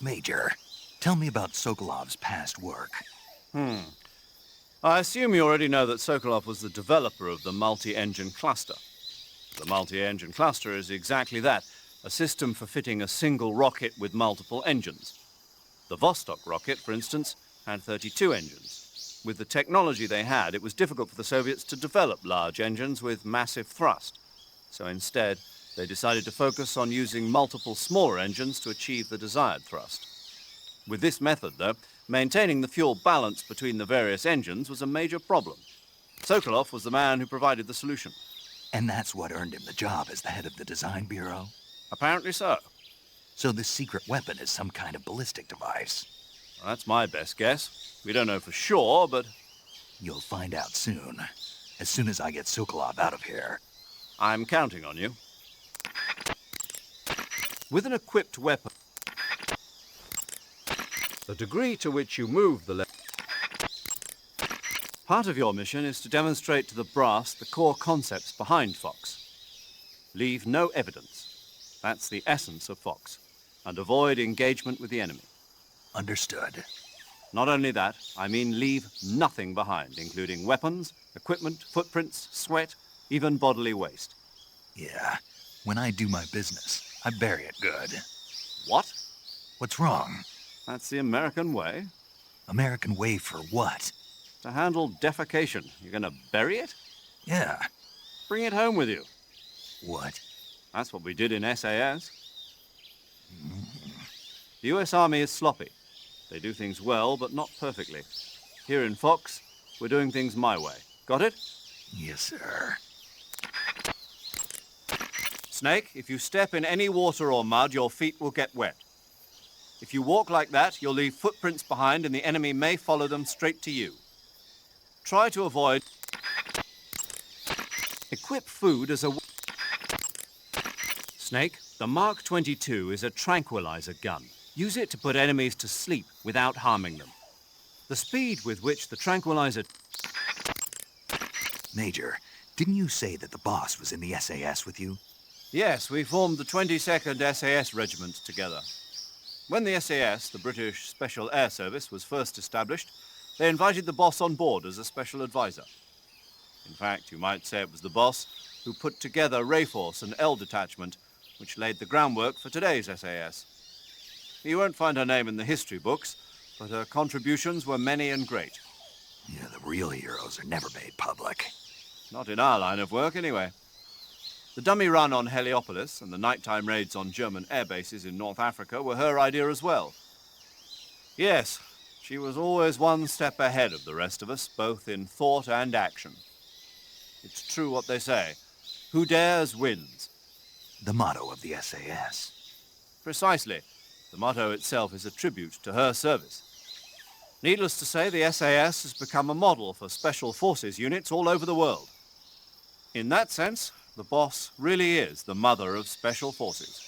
Major, tell me about Sokolov's past work. I assume you already know that Sokolov was the developer of the multi-engine cluster. The multi-engine cluster is exactly that, a system for fitting a single rocket with multiple engines. The Vostok rocket, for instance, had 32 engines. With the technology they had, it was difficult for the Soviets to develop large engines with massive thrust. So instead, they decided to focus on using multiple smaller engines to achieve the desired thrust. With this method, though, maintaining the fuel balance between the various engines was a major problem. Sokolov was the man who provided the solution. And that's what earned him the job as the head of the design bureau? Apparently so. So this secret weapon is some kind of ballistic device? Well, that's my best guess. We don't know for sure, but... You'll find out soon as I get Sokolov out of here. I'm counting on you. With an equipped weapon, the degree to which you move the left... Part of your mission is to demonstrate to the brass the core concepts behind Fox. Leave no evidence. That's the essence of Fox. And avoid engagement with the enemy. Understood. Not only that, I mean leave nothing behind, including weapons, equipment, footprints, sweat, even bodily waste. Yeah, when I do my business, I bury it good. What? What's wrong? That's the American way. American way for what? To handle defecation. You're gonna bury it? Yeah. Bring it home with you. What? That's what we did in SAS. The US Army is sloppy. They do things well, but not perfectly. Here in Fox, we're doing things my way. Got it? Yes, sir. Snake, if you step in any water or mud, your feet will get wet. If you walk like that, you'll leave footprints behind and the enemy may follow them straight to you. Try to avoid... Equip food as a... Snake, the Mark 22 is a tranquilizer gun. Use it to put enemies to sleep without harming them. The speed with which the tranquilizer... Major, didn't you say that the boss was in the SAS with you? Yes, we formed the 22nd SAS Regiment together. When the SAS, the British Special Air Service, was first established, they invited the boss on board as a special advisor. In fact, you might say it was the boss who put together Rayforce and L Detachment, which laid the groundwork for today's SAS. You won't find her name in the history books, but her contributions were many and great. Yeah, the real heroes are never made public. Not in our line of work, anyway. The dummy run on Heliopolis and the nighttime raids on German air bases in North Africa were her idea as well. Yes, She was always one step ahead of the rest of us, both in thought and action. It's true what they say. Who dares wins. The motto of the SAS. Precisely. The motto itself is a tribute to her service. Needless to say, the SAS has become a model for special forces units all over the world. In that sense, the boss really is the mother of special forces.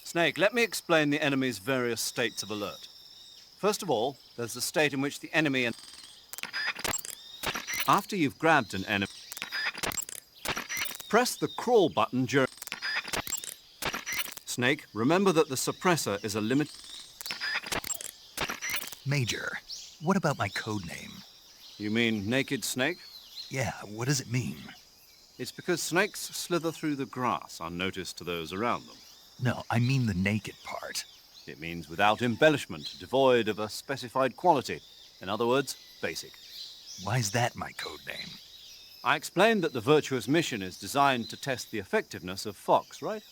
Snake, let me explain the enemy's various states of alert. First of all, there's the state in which the enemy... After you've grabbed an enemy, press the crawl button during... Snake, remember that the suppressor is a limit... Major, what about my code name? You mean Naked Snake? Yeah, what does it mean? It's because snakes slither through the grass unnoticed to those around them. No, I mean the naked part. It means without embellishment, devoid of a specified quality. In other words, basic. Why's that my code name? I explained that the Virtuous Mission is designed to test the effectiveness of Fox, right?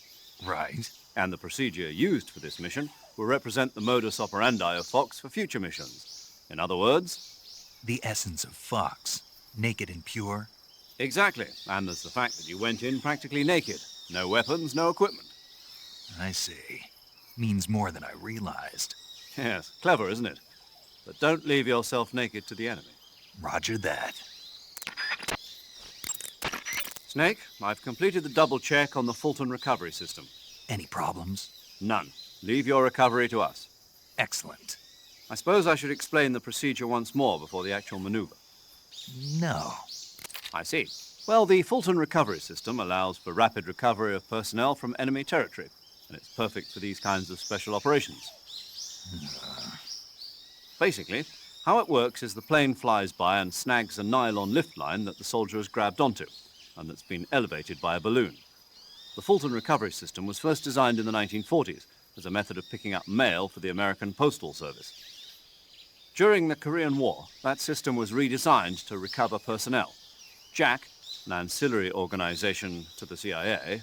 Right. And the procedure used for this mission will represent the modus operandi of Fox for future missions. In other words... The essence of Fox. Naked and pure. Exactly. And there's the fact that you went in practically naked. No weapons, no equipment. I see. Means more than I realized. Yes, clever, isn't it? But don't leave yourself naked to the enemy. Roger that. Snake, I've completed the double check on the Fulton recovery system. Any problems? None. Leave your recovery to us. Excellent. I suppose I should explain the procedure once more before the actual maneuver. No. I see. Well, the Fulton recovery system allows for rapid recovery of personnel from enemy territory, and it's perfect for these kinds of special operations. Basically, how it works is the plane flies by and snags a nylon lift line that the soldier has grabbed onto, and that's been elevated by a balloon. The Fulton recovery system was first designed in the 1940s as a method of picking up mail for the American Postal Service. During the Korean War, that system was redesigned to recover personnel. JAC, an ancillary organization to the CIA...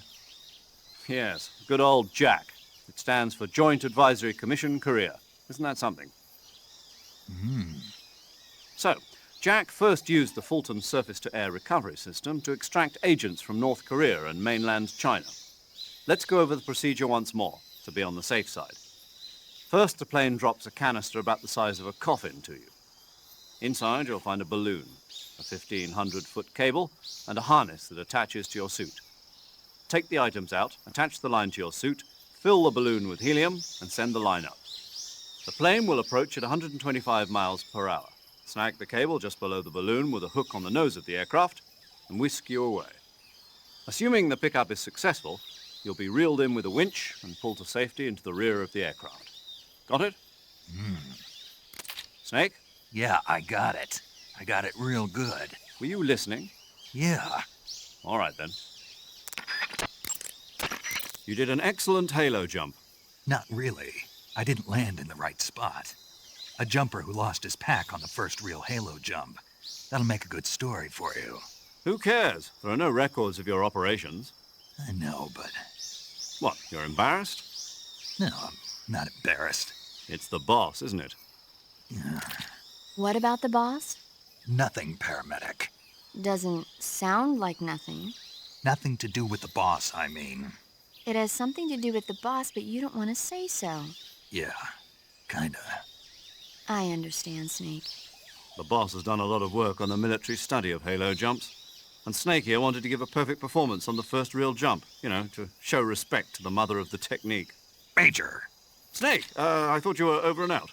Yes, good old JAC. It stands for Joint Advisory Commission Korea. Isn't that something? So, JAC first used the Fulton surface-to-air recovery system to extract agents from North Korea and mainland China. Let's go over the procedure once more, to be on the safe side. First, the plane drops a canister about the size of a coffin to you. Inside, you'll find a balloon, a 1,500-foot cable, and a harness that attaches to your suit. Take the items out, attach the line to your suit, fill the balloon with helium, and send the line up. The plane will approach at 125 miles per hour. Snag the cable just below the balloon with a hook on the nose of the aircraft, and whisk you away. Assuming the pickup is successful, you'll be reeled in with a winch and pulled to safety into the rear of the aircraft. Got it? Snake? Yeah, I got it. I got it real good. Were you listening? Yeah. All right, then. You did an excellent halo jump. Not really. I didn't land in the right spot. A jumper who lost his pack on the first real halo jump. That'll make a good story for you. Who cares? There are no records of your operations. I know, but... What, you're embarrassed? No, I'm not embarrassed. It's the boss, isn't it? What about the boss? Nothing, paramedic. Doesn't sound like nothing. Nothing to do with the boss, I mean. It has something to do with the boss, but you don't want to say so. Yeah, kinda. I understand, Snake. The boss has done a lot of work on the military study of halo jumps. And Snake here wanted to give a perfect performance on the first real jump, you know, to show respect to the mother of the technique. Major! Snake, I thought you were over and out.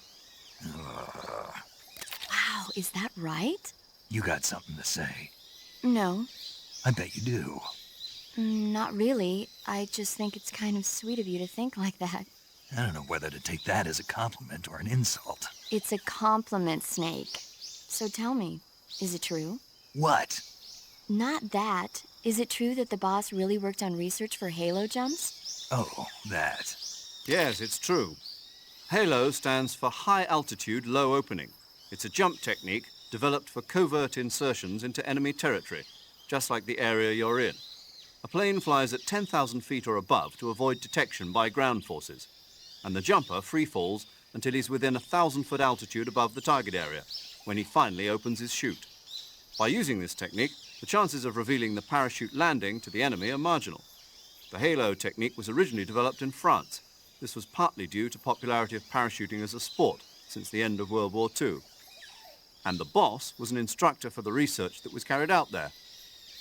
Wow, is that right? You got something to say. No, I bet you do. not really. I just think it's kind of sweet of you to think like that. I don't know whether to take that as a compliment or an insult. It's a compliment, Snake. So tell me, is it true? What? Not that. Is it true that the boss really worked on research for halo jumps? Oh, that. Yes, it's true. Halo stands for High Altitude Low Opening. It's a jump technique developed for covert insertions into enemy territory, just like the area you're in. A plane flies at 10,000 feet or above to avoid detection by ground forces. and the jumper free falls until he's within 1,000-foot altitude above the target area, when he finally opens his chute. By using this technique, the chances of revealing the parachute landing to the enemy are marginal. The halo technique was originally developed in France. This was partly due to popularity of parachuting as a sport since the end of World War II. And the boss was an instructor for the research that was carried out there.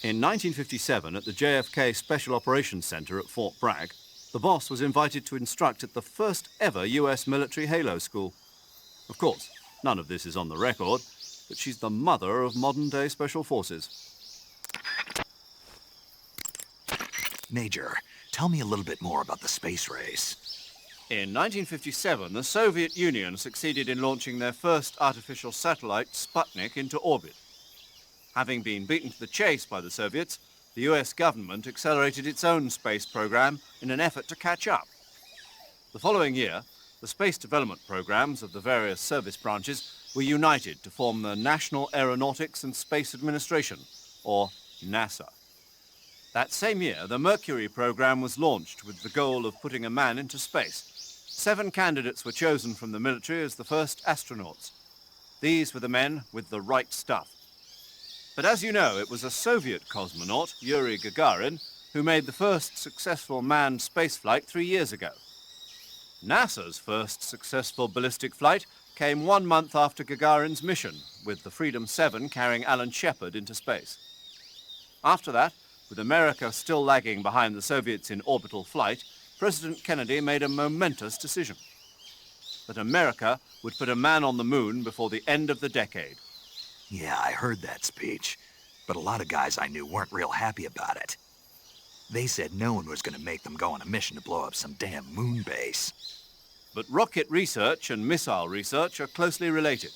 In 1957, at the JFK Special Operations Center at Fort Bragg, the boss was invited to instruct at the first ever US military halo school. Of course, none of this is on the record, but she's the mother of modern-day special forces. Major, tell me a little bit more about the space race. In 1957, the Soviet Union succeeded in launching their first artificial satellite, Sputnik, into orbit. Having been beaten to the chase by the Soviets, the US government accelerated its own space program in an effort to catch up. The following year, the space development programs of the various service branches were united to form the National Aeronautics and Space Administration, or NASA. That same year, the Mercury program was launched with the goal of putting a man into space. 7 candidates were chosen from the military as the first astronauts. These were the men with the right stuff. But as you know, it was a Soviet cosmonaut, Yuri Gagarin, who made the first successful manned spaceflight 3 years ago. NASA's first successful ballistic flight came 1 month after Gagarin's mission, with the Freedom 7 carrying Alan Shepard into space. After that, with America still lagging behind the Soviets in orbital flight, President Kennedy made a momentous decision: that America would put a man on the moon before the end of the decade. Yeah, I heard that speech, but a lot of guys I knew weren't real happy about it. They said no one was going to make them go on a mission to blow up some damn moon base. But rocket research and missile research are closely related.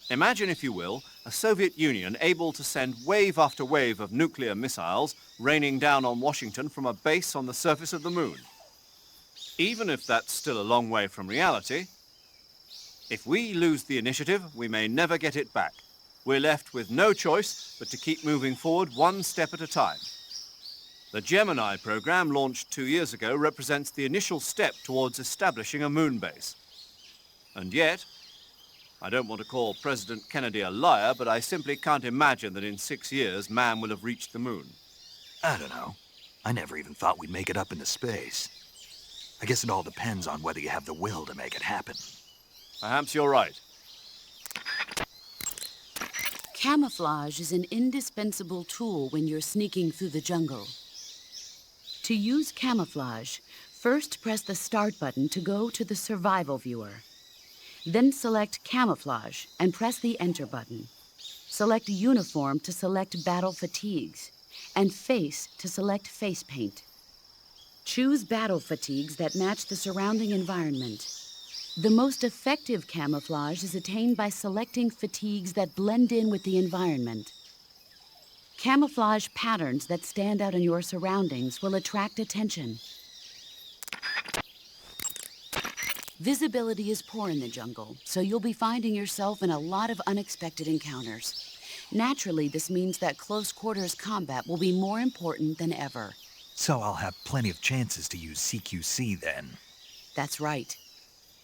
Imagine, if you will, a Soviet Union able to send wave after wave of nuclear missiles raining down on Washington from a base on the surface of the moon. Even if that's still a long way from reality, if we lose the initiative, we may never get it back. We're left with no choice but to keep moving forward one step at a time. The Gemini program, launched 2 years ago, represents the initial step towards establishing a moon base. And yet, I don't want to call President Kennedy a liar, but I simply can't imagine that in 6 years man will have reached the moon. I don't know. I never even thought we'd make it up into space. I guess it all depends on whether you have the will to make it happen. Perhaps you're right. Camouflage is an indispensable tool when you're sneaking through the jungle. To use camouflage, first press the Start button to go to the Survival viewer. Then select Camouflage and press the Enter button. Select Uniform to select Battle Fatigues, and Face to select Face Paint. Choose battle fatigues that match the surrounding environment. The most effective camouflage is attained by selecting fatigues that blend in with the environment. Camouflage patterns that stand out in your surroundings will attract attention. Visibility is poor in the jungle, so you'll be finding yourself in a lot of unexpected encounters. Naturally, this means that close quarters combat will be more important than ever. So I'll have plenty of chances to use CQC then. That's right.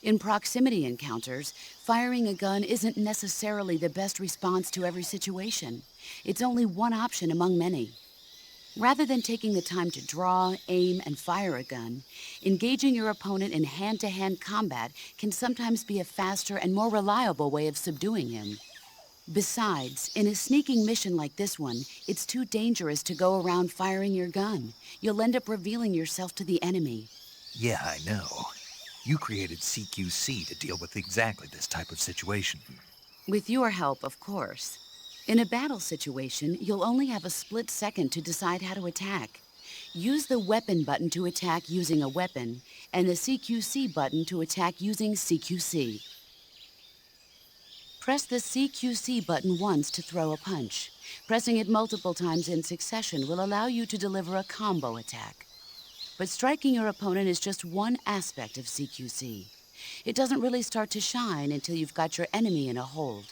In proximity encounters, firing a gun isn't necessarily the best response to every situation. It's only one option among many. Rather than taking the time to draw, aim, and fire a gun, engaging your opponent in hand-to-hand combat can sometimes be a faster and more reliable way of subduing him. Besides, in a sneaking mission like this one, it's too dangerous to go around firing your gun. You'll end up revealing yourself to the enemy. Yeah, I know. You created CQC to deal with exactly this type of situation. With your help, of course. In a battle situation, you'll only have a split second to decide how to attack. Use the Weapon button to attack using a weapon, and the CQC button to attack using CQC. Press the CQC button once to throw a punch. Pressing it multiple times in succession will allow you to deliver a combo attack. But striking your opponent is just one aspect of CQC. It doesn't really start to shine until you've got your enemy in a hold.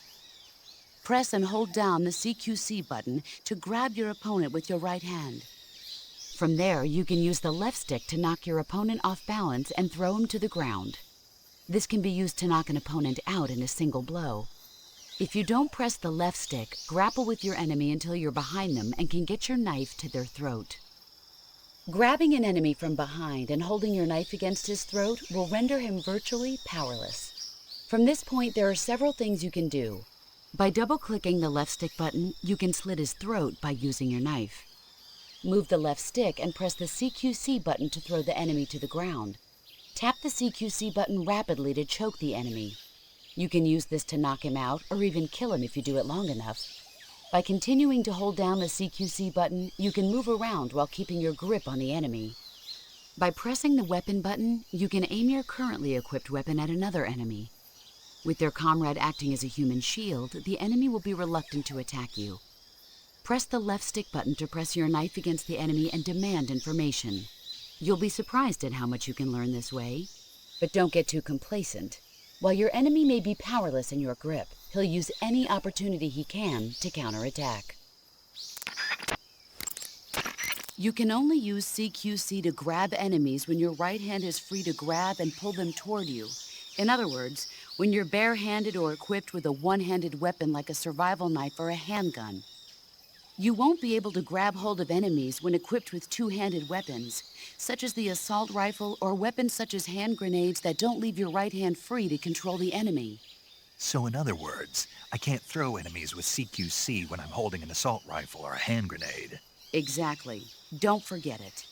Press and hold down the CQC button to grab your opponent with your right hand. From there, you can use the left stick to knock your opponent off balance and throw him to the ground. This can be used to knock an opponent out in a single blow. If you don't press the left stick, grapple with your enemy until you're behind them and can get your knife to their throat. Grabbing an enemy from behind and holding your knife against his throat will render him virtually powerless. From this point, there are several things you can do. By double-clicking the left stick button, you can slit his throat by using your knife. Move the left stick and press the CQC button to throw the enemy to the ground. Tap the CQC button rapidly to choke the enemy. You can use this to knock him out or even kill him if you do it long enough. By continuing to hold down the CQC button, you can move around while keeping your grip on the enemy. By pressing the weapon button, you can aim your currently equipped weapon at another enemy. With their comrade acting as a human shield, the enemy will be reluctant to attack you. Press the left stick button to press your knife against the enemy and demand information. You'll be surprised at how much you can learn this way. But don't get too complacent. While your enemy may be powerless in your grip, he'll use any opportunity he can to counterattack. You can only use CQC to grab enemies when your right hand is free to grab and pull them toward you. In other words, when you're barehanded or equipped with a one-handed weapon like a survival knife or a handgun. You won't be able to grab hold of enemies when equipped with two-handed weapons, such as the assault rifle or weapons such as hand grenades that don't leave your right hand free to control the enemy. So in other words, I can't throw enemies with CQC when I'm holding an assault rifle or a hand grenade. Exactly. Don't forget it.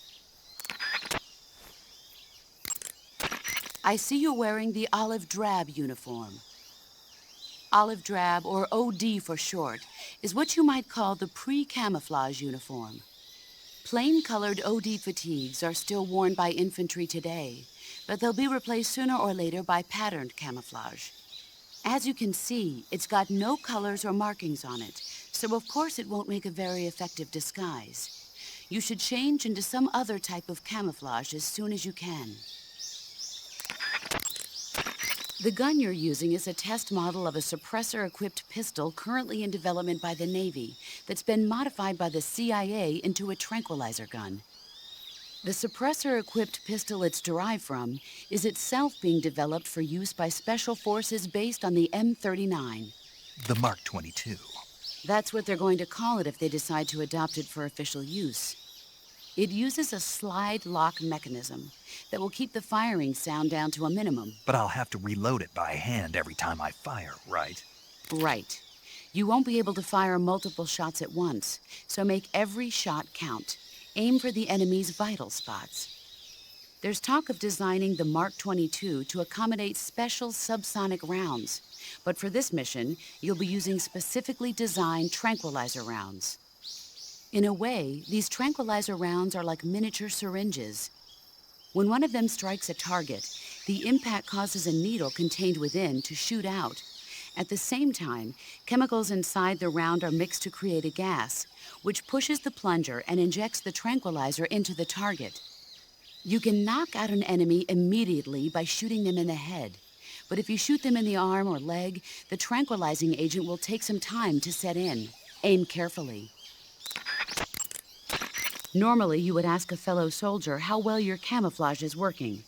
I see you're wearing the olive drab uniform. Olive drab, or OD for short, is what you might call the pre-camouflage uniform. Plain-colored OD fatigues are still worn by infantry today, but they'll be replaced sooner or later by patterned camouflage. As you can see, it's got no colors or markings on it, so of course it won't make a very effective disguise. You should change into some other type of camouflage as soon as you can. The gun you're using is a test model of a suppressor-equipped pistol currently in development by the Navy that's been modified by the CIA into a tranquilizer gun. The suppressor-equipped pistol it's derived from is itself being developed for use by special forces based on the M39. The Mark 22. That's what they're going to call it if they decide to adopt it for official use. It uses a slide lock mechanism that will keep the firing sound down to a minimum. But I'll have to reload it by hand every time I fire, right? Right. You won't be able to fire multiple shots at once, so make every shot count. Aim for the enemy's vital spots. There's talk of designing the Mark 22 to accommodate special subsonic rounds, but for this mission, you'll be using specifically designed tranquilizer rounds. In a way, these tranquilizer rounds are like miniature syringes. When one of them strikes a target, the impact causes a needle contained within to shoot out. At the same time, chemicals inside the round are mixed to create a gas, which pushes the plunger and injects the tranquilizer into the target. You can knock out an enemy immediately by shooting them in the head, but if you shoot them in the arm or leg, the tranquilizing agent will take some time to set in. Aim carefully. Normally, you would ask a fellow soldier how well your camouflage is working.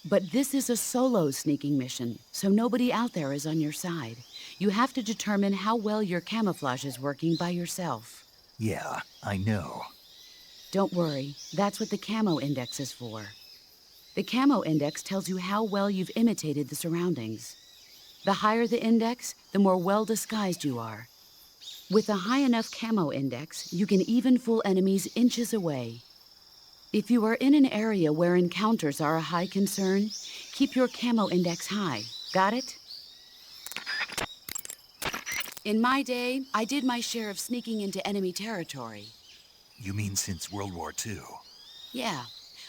But this is a solo sneaking mission, so nobody out there is on your side. You have to determine how well your camouflage is working by yourself. Yeah, I know. Don't worry, that's what the camo index is for. The camo index tells you how well you've imitated the surroundings. The higher the index, the more well disguised you are. With a high enough camo index, you can even fool enemies inches away. If you are in an area where encounters are a high concern, keep your camo index high. Got it? In my day, I did my share of sneaking into enemy territory. You mean since World War II? Yeah,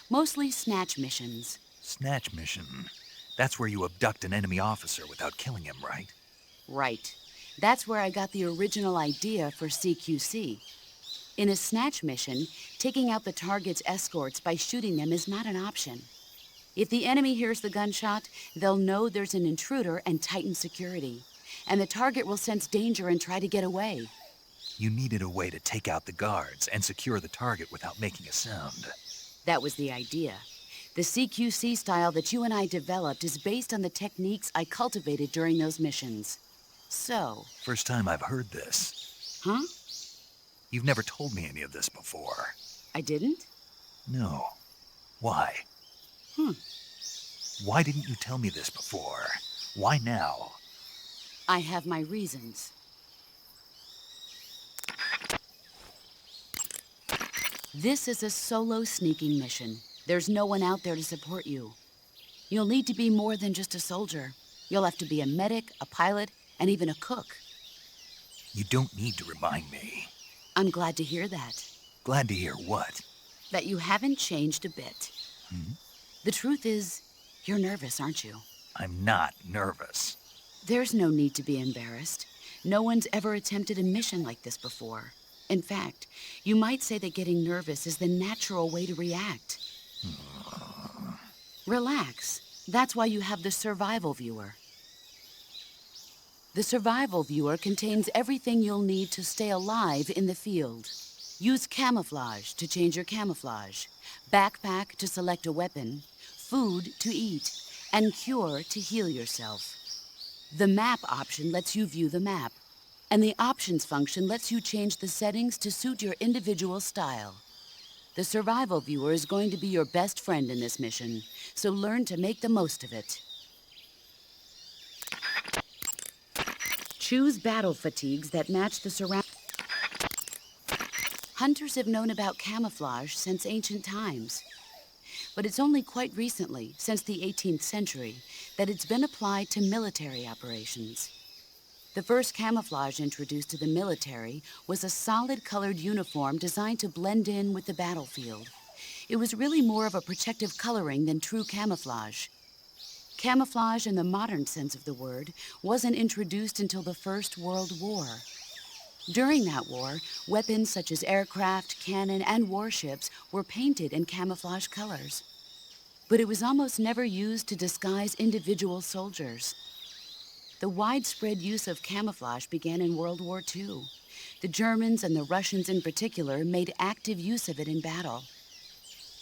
mostly snatch missions. Snatch mission. That's where you abduct an enemy officer without killing him, right? Right. That's where I got the original idea for CQC. In a snatch mission, taking out the target's escorts by shooting them is not an option. If the enemy hears the gunshot, they'll know there's an intruder and tighten security, and the target will sense danger and try to get away. You needed a way to take out the guards and secure the target without making a sound. That was the idea. The CQC style that you and I developed is based on the techniques I cultivated during those missions. So... First time I've heard this. Huh? You've never told me any of this before. I didn't? No. Why? Hmm. Why didn't you tell me this before? Why now? I have my reasons. This is a solo sneaking mission. There's no one out there to support you. You'll need to be more than just a soldier. You'll have to be a medic, a pilot, and even a cook. You don't need to remind me. I'm glad to hear that. Glad to hear what? That you haven't changed a bit. Hmm? The truth is, you're nervous, aren't you? I'm not nervous. There's no need to be embarrassed. No one's ever attempted a mission like this before. In fact, you might say that getting nervous is the natural way to react. Relax. That's why you have the survival viewer. The survival viewer contains everything you'll need to stay alive in the field. Use camouflage to change your camouflage, backpack to select a weapon, food to eat, and cure to heal yourself. The map option lets you view the map, and the options function lets you change the settings to suit your individual style. The survival viewer is going to be your best friend in this mission, so learn to make the most of it. Choose battle fatigues that match the surround. Hunters have known about camouflage since ancient times. But it's only quite recently, since the 18th century, that it's been applied to military operations. The first camouflage introduced to the military was a solid-colored uniform designed to blend in with the battlefield. It was really more of a protective coloring than true camouflage. Camouflage in the modern sense of the word wasn't introduced until the First World War. During that war, weapons such as aircraft, cannon, and warships were painted in camouflage colors. But it was almost never used to disguise individual soldiers. The widespread use of camouflage began in World War II. The Germans and the Russians in particular made active use of it in battle.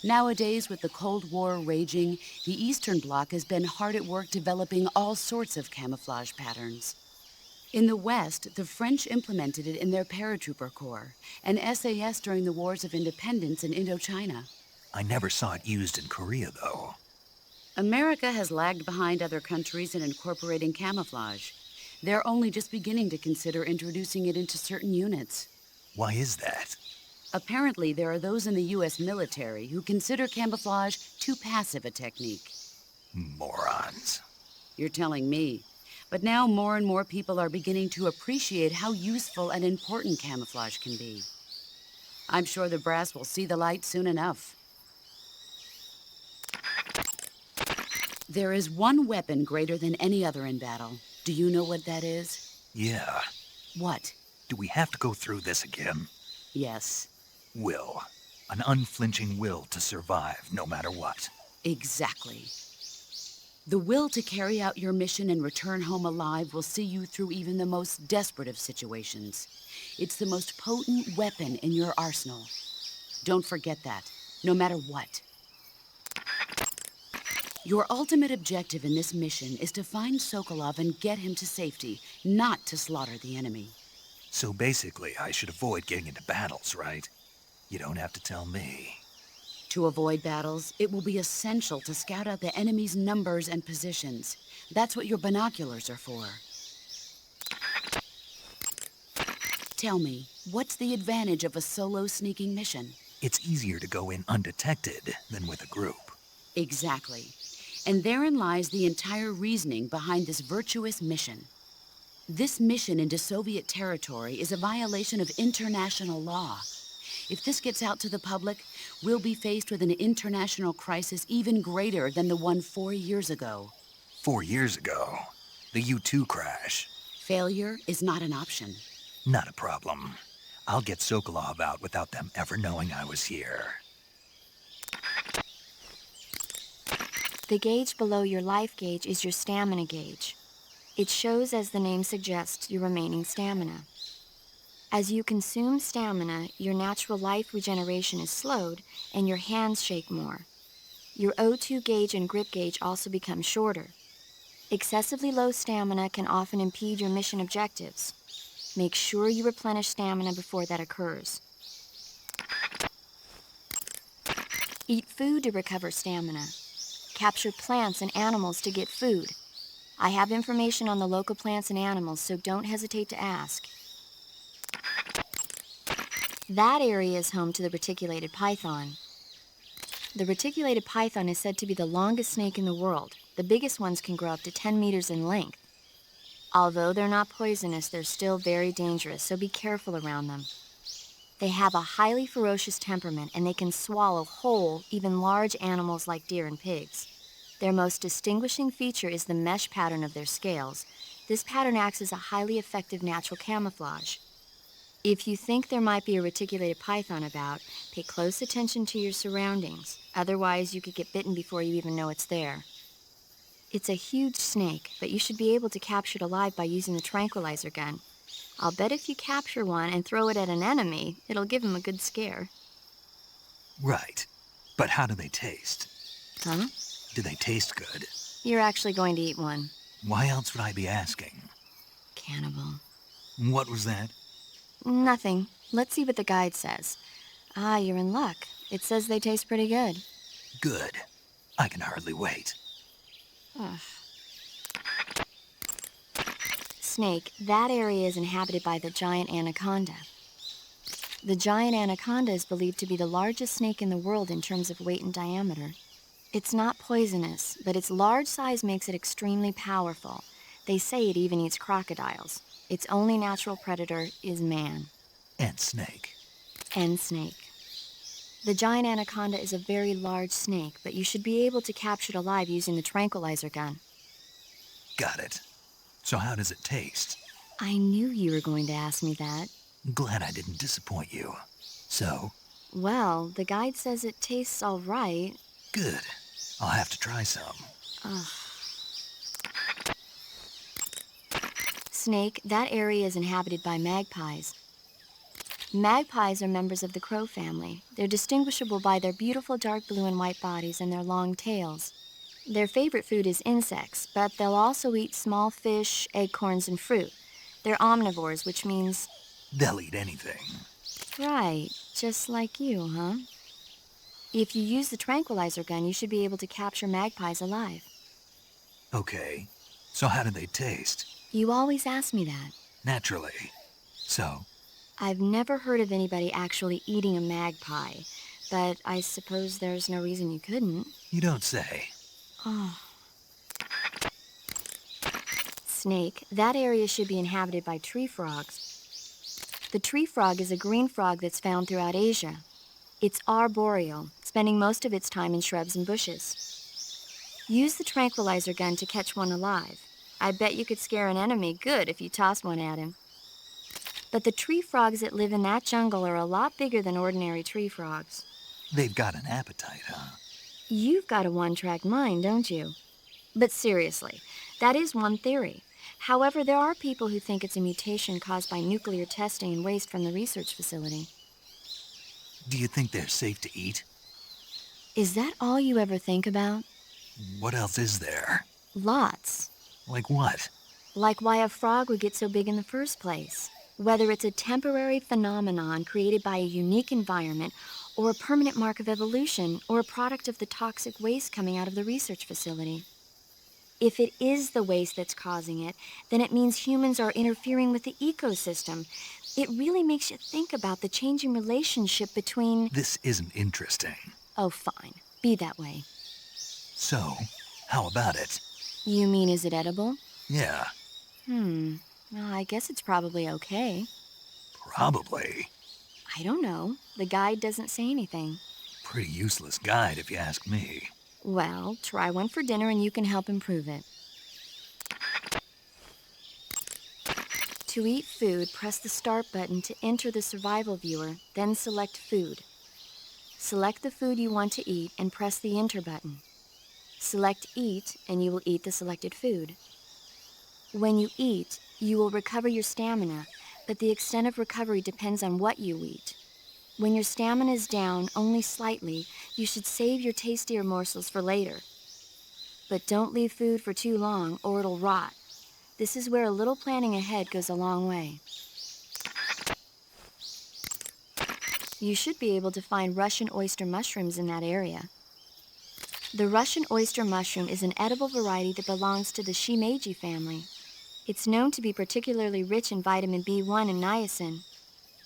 Nowadays, with the Cold War raging, the Eastern Bloc has been hard at work developing all sorts of camouflage patterns. In the West, the French implemented it in their paratrooper corps, and SAS during the Wars of Independence in Indochina. I never saw it used in Korea, though. America has lagged behind other countries in incorporating camouflage. They're only just beginning to consider introducing it into certain units. Why is that? Apparently, there are those in the U.S. military who consider camouflage too passive a technique. Morons. You're telling me. But now more and more people are beginning to appreciate how useful and important camouflage can be. I'm sure the brass will see the light soon enough. There is one weapon greater than any other in battle. Do you know what that is? Yeah. What? Do we have to go through this again? Yes. Will. An unflinching will to survive no matter what. Exactly. The will to carry out your mission and return home alive will see you through even the most desperate of situations. It's the most potent weapon in your arsenal. Don't forget that, no matter what. Your ultimate objective in this mission is to find Sokolov and get him to safety, not to slaughter the enemy. So basically, I should avoid getting into battles, right? You don't have to tell me. To avoid battles, it will be essential to scout out the enemy's numbers and positions. That's what your binoculars are for. Tell me, what's the advantage of a solo sneaking mission? It's easier to go in undetected than with a group. Exactly. And therein lies the entire reasoning behind this Virtuous Mission. This mission into Soviet territory is a violation of international law. If this gets out to the public, we'll be faced with an international crisis even greater than the one 4 years ago. 4 years ago, the U-2 crash. Failure is not an option. Not a problem. I'll get Sokolov out without them ever knowing I was here. The gauge below your life gauge is your stamina gauge. It shows, as the name suggests, your remaining stamina. As you consume stamina, your natural life regeneration is slowed and your hands shake more. Your O2 gauge and grip gauge also become shorter. Excessively low stamina can often impede your mission objectives. Make sure you replenish stamina before that occurs. Eat food to recover stamina. Capture plants and animals to get food. I have information on the local plants and animals, so don't hesitate to ask. That area is home to the reticulated python. The reticulated python is said to be the longest snake in the world. The biggest ones can grow up to 10 meters in length. Although they're not poisonous, they're still very dangerous, so be careful around them. They have a highly ferocious temperament, and they can swallow whole, even large animals like deer and pigs. Their most distinguishing feature is the mesh pattern of their scales. This pattern acts as a highly effective natural camouflage. If you think there might be a reticulated python about, pay close attention to your surroundings. Otherwise, you could get bitten before you even know it's there. It's a huge snake, but you should be able to capture it alive by using the tranquilizer gun. I'll bet if you capture one and throw it at an enemy, it'll give him a good scare. Right. But how do they taste? Huh? Do they taste good? You're actually going to eat one. Why else would I be asking? Cannibal. What was that? Nothing. Let's see what the guide says. Ah, you're in luck. It says they taste pretty good. Good. I can hardly wait. Ugh. Snake, that area is inhabited by the giant anaconda. The giant anaconda is believed to be the largest snake in the world in terms of weight and diameter. It's not poisonous, but its large size makes it extremely powerful. They say it even eats crocodiles. Its only natural predator is man. And snake. And snake. The giant anaconda is a very large snake, but you should be able to capture it alive using the tranquilizer gun. Got it. So how does it taste? I knew you were going to ask me that. Glad I didn't disappoint you. So? Well, the guide says it tastes all right. Good. I'll have to try some. Ugh. Snake, that area is inhabited by magpies. Magpies are members of the crow family. They're distinguishable by their beautiful dark blue and white bodies and their long tails. Their favorite food is insects, but they'll also eat small fish, acorns, and fruit. They're omnivores, which means... They'll eat anything. Right, just like you, huh? If you use the tranquilizer gun, you should be able to capture magpies alive. Okay. So how do they taste? You always ask me that. Naturally. So? I've never heard of anybody actually eating a magpie, but I suppose there's no reason you couldn't. You don't say. Oh. Snake, that area should be inhabited by tree frogs. The tree frog is a green frog that's found throughout Asia. It's arboreal, spending most of its time in shrubs and bushes. Use the tranquilizer gun to catch one alive. I bet you could scare an enemy good if you tossed one at him. But the tree frogs that live in that jungle are a lot bigger than ordinary tree frogs. They've got an appetite, huh? You've got a one-track mind, don't you? But seriously, that is one theory. However, there are people who think it's a mutation caused by nuclear testing and waste from the research facility. Do you think they're safe to eat? Is that all you ever think about? What else is there? Lots. Like what? Like why a frog would get so big in the first place. Whether it's a temporary phenomenon created by a unique environment, or a permanent mark of evolution, or a product of the toxic waste coming out of the research facility. If it is the waste that's causing it, then it means humans are interfering with the ecosystem. It really makes you think about the changing relationship between... This isn't interesting. Oh, fine. Be that way. So, how about it? You mean, is it edible? Yeah. Well, I guess it's probably okay. Probably. I don't know. The guide doesn't say anything. Pretty useless guide, if you ask me. Well, try one for dinner and you can help improve it. To eat food, press the Start button to enter the survival viewer, then select Food. Select the food you want to eat and press the Enter button. Select Eat and you will eat the selected food. When you eat, you will recover your stamina, but the extent of recovery depends on what you eat. When your stamina is down only slightly, you should save your tastier morsels for later. But don't leave food for too long or it'll rot. This is where a little planning ahead goes a long way. You should be able to find Russian oyster mushrooms in that area. The Russian oyster mushroom is an edible variety that belongs to the shimeji family. It's known to be particularly rich in vitamin B1 and niacin.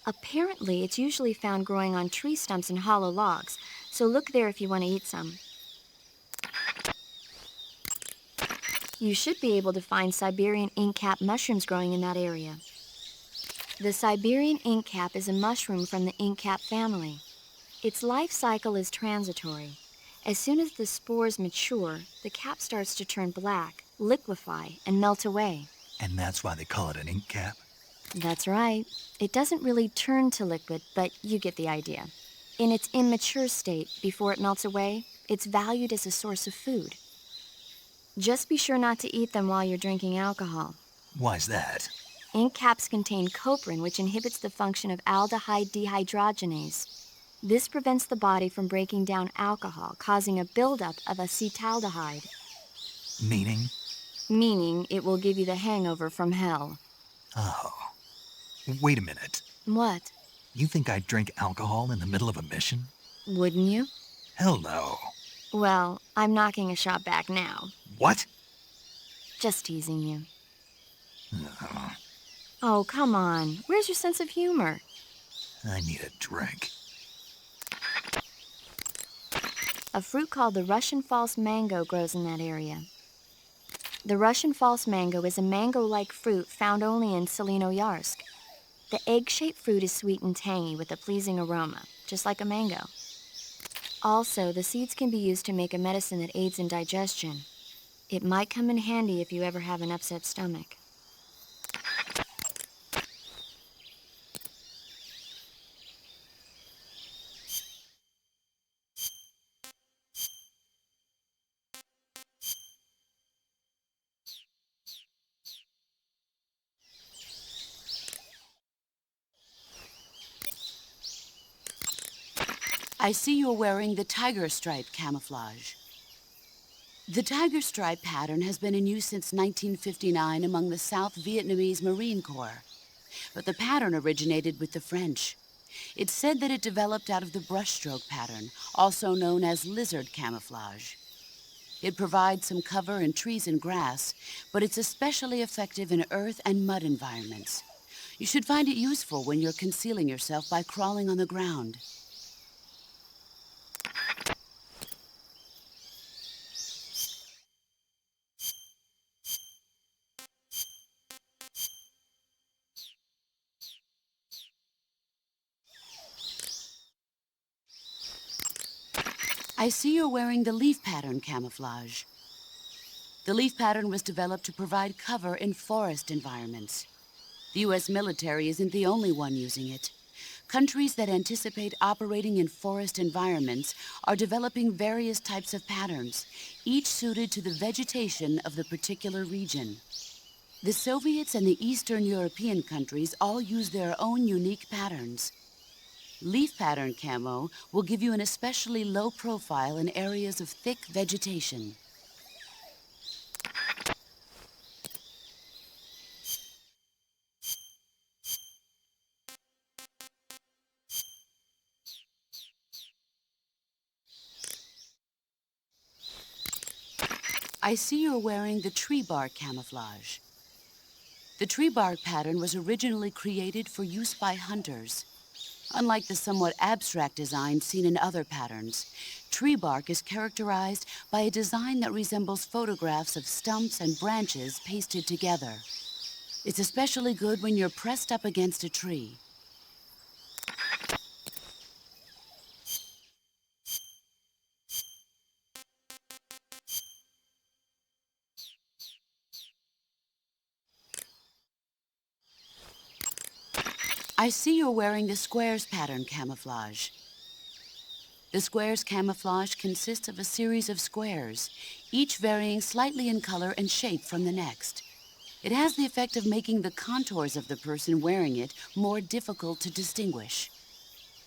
Apparently, it's usually found growing on tree stumps and hollow logs, so look there if you want to eat some. You should be able to find Siberian inkcap mushrooms growing in that area. The Siberian inkcap is a mushroom from the inkcap family. Its life cycle is transitory. As soon as the spores mature, the cap starts to turn black, liquefy, and melt away. And that's why they call it an ink cap? That's right. It doesn't really turn to liquid, but you get the idea. In its immature state, before it melts away, it's valued as a source of food. Just be sure not to eat them while you're drinking alcohol. Why's that? Ink caps contain coprin, which inhibits the function of aldehyde dehydrogenase. This prevents the body from breaking down alcohol, causing a buildup of acetaldehyde. Meaning? Meaning it will give you the hangover from hell. Oh. Wait a minute. What? You think I'd drink alcohol in the middle of a mission? Wouldn't you? Hell no. Well, I'm knocking a shot back now. What? Just teasing you. Uh, Oh, come on. Where's your sense of humor? I need a drink. A fruit called the Russian false mango grows in that area. The Russian false mango is a mango-like fruit found only in Selinoyarsk. The egg-shaped fruit is sweet and tangy with a pleasing aroma, just like a mango. Also, the seeds can be used to make a medicine that aids in digestion. It might come in handy if you ever have an upset stomach. I see you're wearing the tiger stripe camouflage. The tiger stripe pattern has been in use since 1959 among the South Vietnamese Marine Corps. But the pattern originated with the French. It's said that it developed out of the brushstroke pattern, also known as lizard camouflage. It provides some cover in trees and grass, but it's especially effective in earth and mud environments. You should find it useful when you're concealing yourself by crawling on the ground. I see you're wearing the leaf pattern camouflage. The leaf pattern was developed to provide cover in forest environments. The U.S. military isn't the only one using it. Countries that anticipate operating in forest environments are developing various types of patterns, each suited to the vegetation of the particular region. The Soviets and the Eastern European countries all use their own unique patterns. Leaf pattern camo will give you an especially low profile in areas of thick vegetation. I see you're wearing the tree bark camouflage. The tree bark pattern was originally created for use by hunters. Unlike the somewhat abstract design seen in other patterns, tree bark is characterized by a design that resembles photographs of stumps and branches pasted together. It's especially good when you're pressed up against a tree. I see you're wearing the squares pattern camouflage. The squares camouflage consists of a series of squares, each varying slightly in color and shape from the next. It has the effect of making the contours of the person wearing it more difficult to distinguish.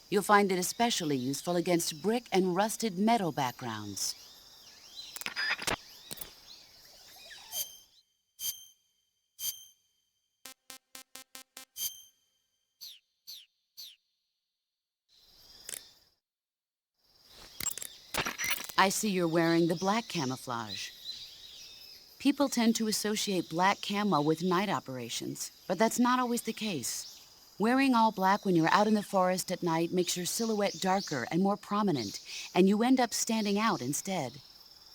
You'll find it especially useful against brick and rusted metal backgrounds. I see you're wearing the black camouflage. People tend to associate black camo with night operations, but that's not always the case. Wearing all black when you're out in the forest at night makes your silhouette darker and more prominent, and you end up standing out instead.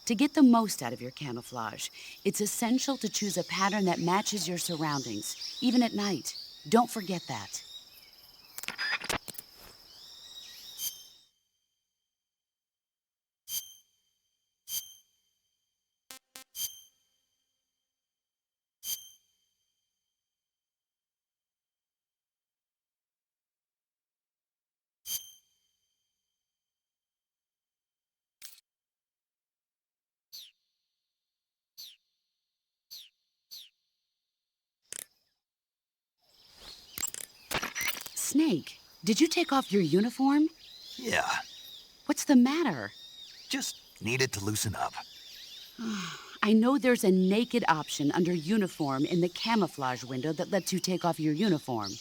To get the most out of your camouflage, it's essential to choose a pattern that matches your surroundings, even at night. Don't forget that. Snake, did you take off your uniform? Yeah, What's the matter? just needed to loosen up. I know there's a naked option under uniform in the camouflage window that lets you take off your uniform.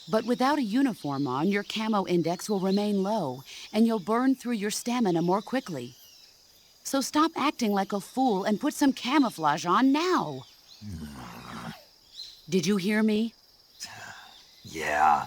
But without a uniform on, your camo index will remain low, and you'll burn through your stamina more quickly. So stop acting like a fool and put some camouflage on now. Did you hear me? Yeah.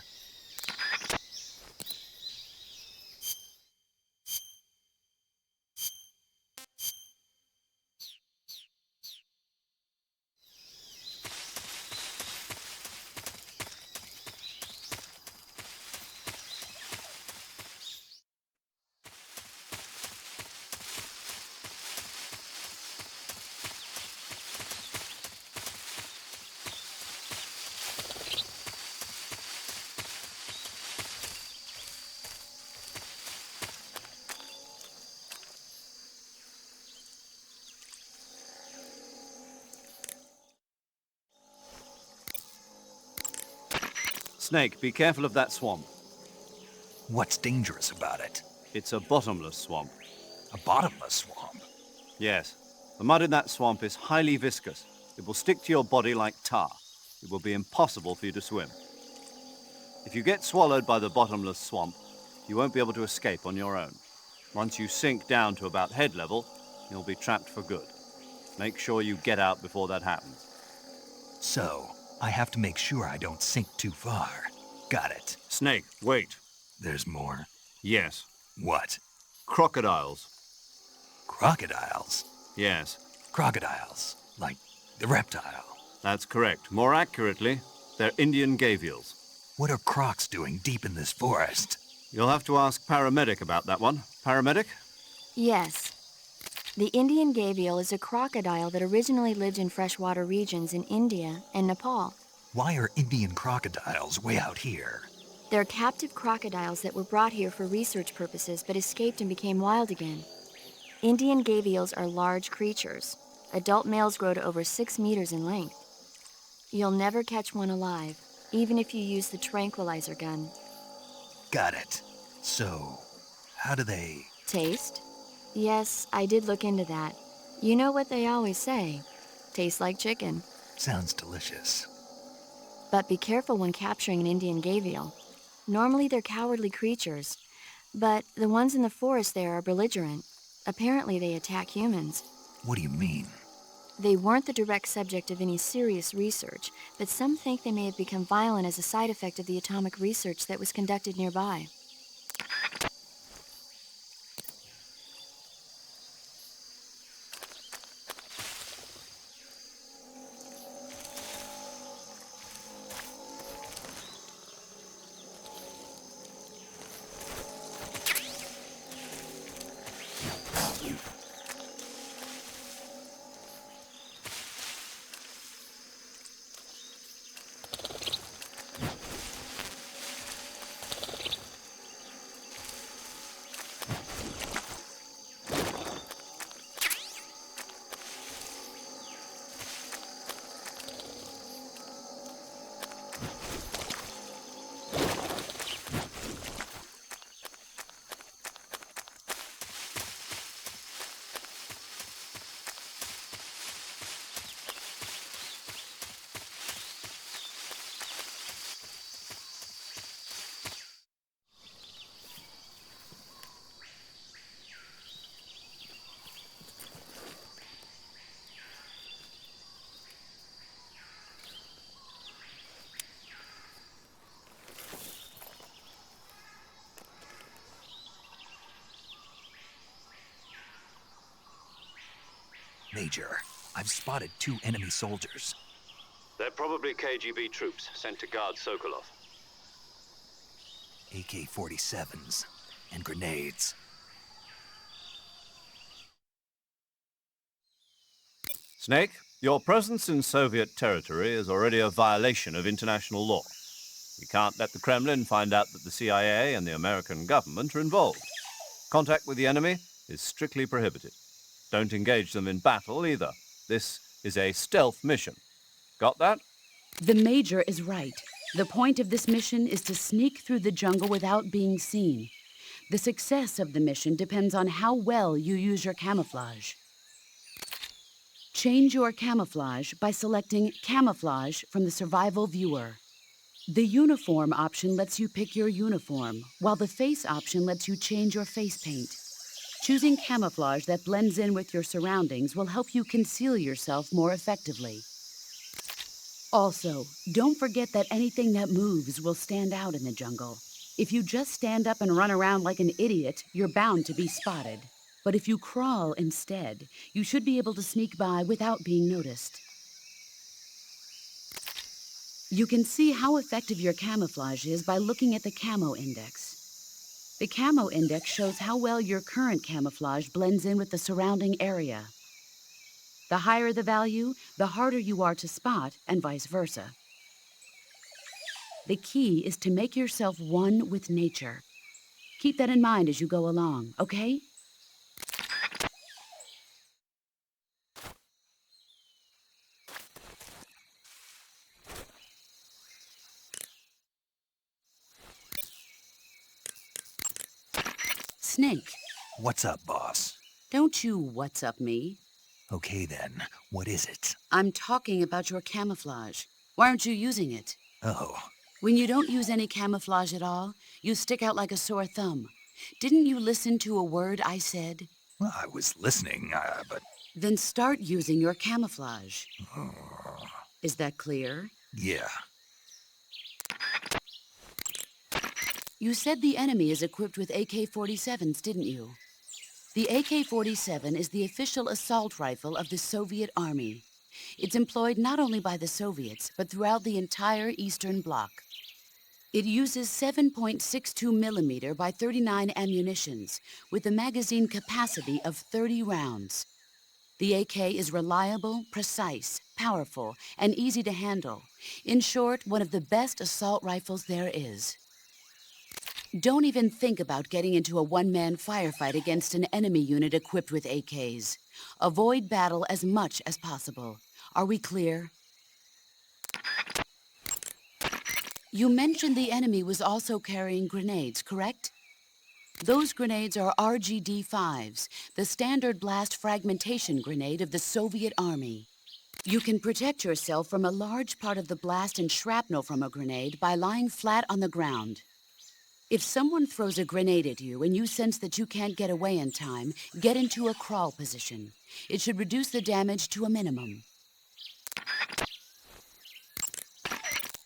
Snake, be careful of that swamp. What's dangerous about it? It's a bottomless swamp. A bottomless swamp. Yes. The mud in that swamp is highly viscous. It will stick to your body like tar. It will be impossible for you to swim. If you get swallowed by the bottomless swamp, you won't be able to escape on your own. Once you sink down to about head level, you'll be trapped for good. Make sure you get out before that happens. So, I have to make sure I don't sink too far. Got it. Snake, wait. There's more. Yes. What? Crocodiles. Crocodiles? Yes. Crocodiles. Like the reptile. That's correct. More accurately, they're Indian gavials. What are crocs doing deep in this forest? You'll have to ask Paramedic about that one. Paramedic? Yes. The Indian gavial is a crocodile that originally lived in freshwater regions in India and Nepal. Why are Indian crocodiles way out here? They're captive crocodiles that were brought here for research purposes but escaped and became wild again. Indian gavials are large creatures. Adult males grow to over 6 meters in length. You'll never catch one alive, even if you use the tranquilizer gun. Got it. So, how do they... Taste? Yes, I did look into that. You know what they always say. Tastes like chicken. Sounds delicious. But be careful when capturing an Indian gavial. Normally they're cowardly creatures, but the ones in the forest there are belligerent. Apparently they attack humans. What do you mean? They weren't the direct subject of any serious research, but some think they may have become violent as a side effect of the atomic research that was conducted nearby. Major, I've spotted 2 enemy soldiers. They're probably KGB troops sent to guard Sokolov. AK-47s and grenades. Snake, your presence in Soviet territory is already a violation of international law. We can't let the Kremlin find out that the CIA and the American government are involved. Contact with the enemy is strictly prohibited. Don't engage them in battle either. This is a stealth mission. Got that? The Major is right. The point of this mission is to sneak through the jungle without being seen. The success of the mission depends on how well you use your camouflage. Change your camouflage by selecting Camouflage from the Survival Viewer. The Uniform option lets you pick your uniform, while the Face option lets you change your face paint. Choosing camouflage that blends in with your surroundings will help you conceal yourself more effectively. Also, don't forget that anything that moves will stand out in the jungle. If you just stand up and run around like an idiot, you're bound to be spotted. But if you crawl instead, you should be able to sneak by without being noticed. You can see how effective your camouflage is by looking at the Camo Index. The Camo Index shows how well your current camouflage blends in with the surrounding area. The higher the value, the harder you are to spot, and vice versa. The key is to make yourself one with nature. Keep that in mind as you go along, okay? Snake, What's up, boss? don't you what's up me. Okay then, what is it? I'm talking about your camouflage. Why aren't you using it? Oh, When you don't use any camouflage at all, you stick out like a sore thumb. Didn't you listen to a word I said? well, I was listening, but... Then start using your camouflage. Is that clear? yeah. You said the enemy is equipped with AK-47s, didn't you? The AK-47 is the official assault rifle of the Soviet Army. It's employed not only by the Soviets, but throughout the entire Eastern Bloc. It uses 7.62 millimeter by 39 ammunitions, with a magazine capacity of 30 rounds. The AK is reliable, precise, powerful, and easy to handle. In short, one of the best assault rifles there is. Don't even think about getting into a one-man firefight against an enemy unit equipped with AKs. Avoid battle as much as possible. Are we clear? You mentioned the enemy was also carrying grenades, correct? Those grenades are RGD-5s, the standard blast fragmentation grenade of the Soviet Army. You can protect yourself from a large part of the blast and shrapnel from a grenade by lying flat on the ground. If someone throws a grenade at you and you sense that you can't get away in time, get into a crawl position. It should reduce the damage to a minimum.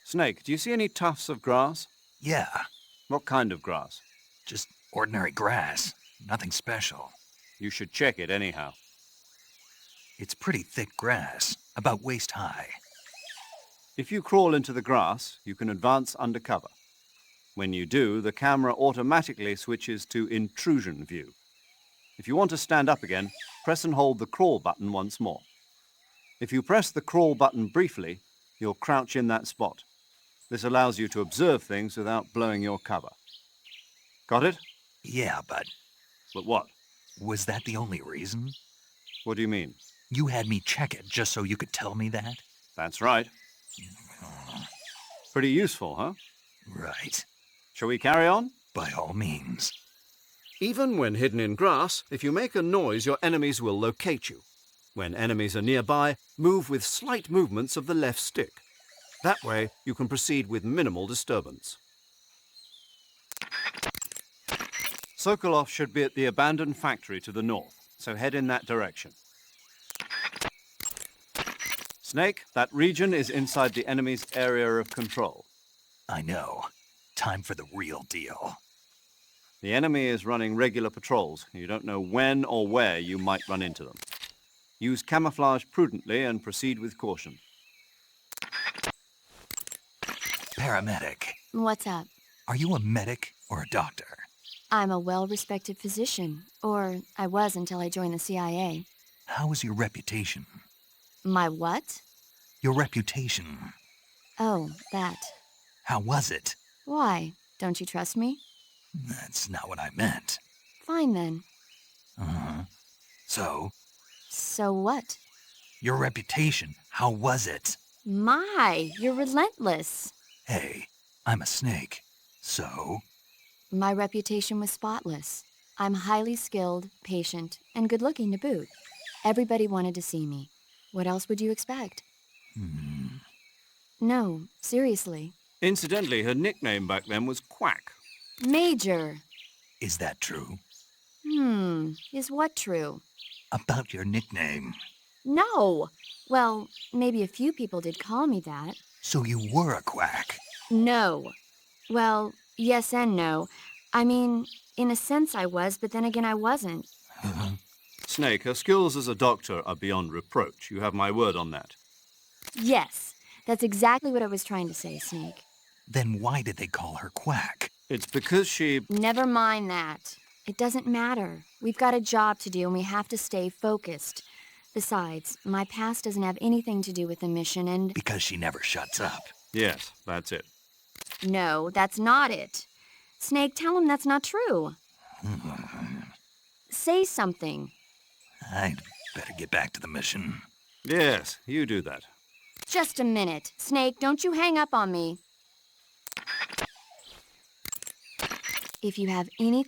Snake, do you see any tufts of grass? Yeah, What kind of grass? just ordinary grass. Nothing special. You should check it anyhow. It's pretty thick grass, about waist high. If you crawl into the grass, you can advance undercover. When you do, the camera automatically switches to intrusion view. If you want to stand up again, press and hold the crawl button once more. If you press the crawl button briefly, you'll crouch in that spot. This allows you to observe things without blowing your cover. Got it? Yeah, but But what? was that the only reason? What do you mean? You had me check it just so you could tell me that? That's right. Pretty useful, huh? Right. Shall we carry on? By all means. Even when hidden in grass, if you make a noise, your enemies will locate you. When enemies are nearby, move with slight movements of the left stick. That way, you can proceed with minimal disturbance. Sokolov should be at the abandoned factory to the north, so head in that direction. Snake, that region is inside the enemy's area of control. I know. Time for the real deal. The enemy is running regular patrols. You don't know when or where you might run into them. Use camouflage prudently and proceed with caution. Paramedic. What's up? Are you a medic or a doctor? I'm a well-respected physician, or I was until I joined the CIA. How is your reputation? My what? Your reputation. Oh, that. How was it? Why? Don't you trust me? That's not what I meant. Fine then. Uh-huh. So, So what? your reputation, how was it? My, you're relentless. Hey, I'm a snake. So? My reputation was spotless. I'm highly skilled, patient, and good-looking to boot. Everybody wanted to see me. What else would you expect? No, seriously. Incidentally, her nickname back then was Quack. Major. Is that true? Is what true? About your nickname. No. Well, maybe a few people did call me that. So you were a quack. No. Well, yes and no. I mean, in a sense I was, but then again I wasn't. Snake, her skills as a doctor are beyond reproach. You have my word on that. Yes, that's exactly what I was trying to say, Snake. Then why did they call her quack? It's because she... Never mind that. It doesn't matter. We've got a job to do and we have to stay focused. Besides, my past doesn't have anything to do with the mission and... Because she never shuts up. Yes, that's it. No, that's not it. Snake, tell him that's not true. Say something. I'd better get back to the mission. Yes, you do that. Just a minute. Snake, don't you hang up on me. If you have any...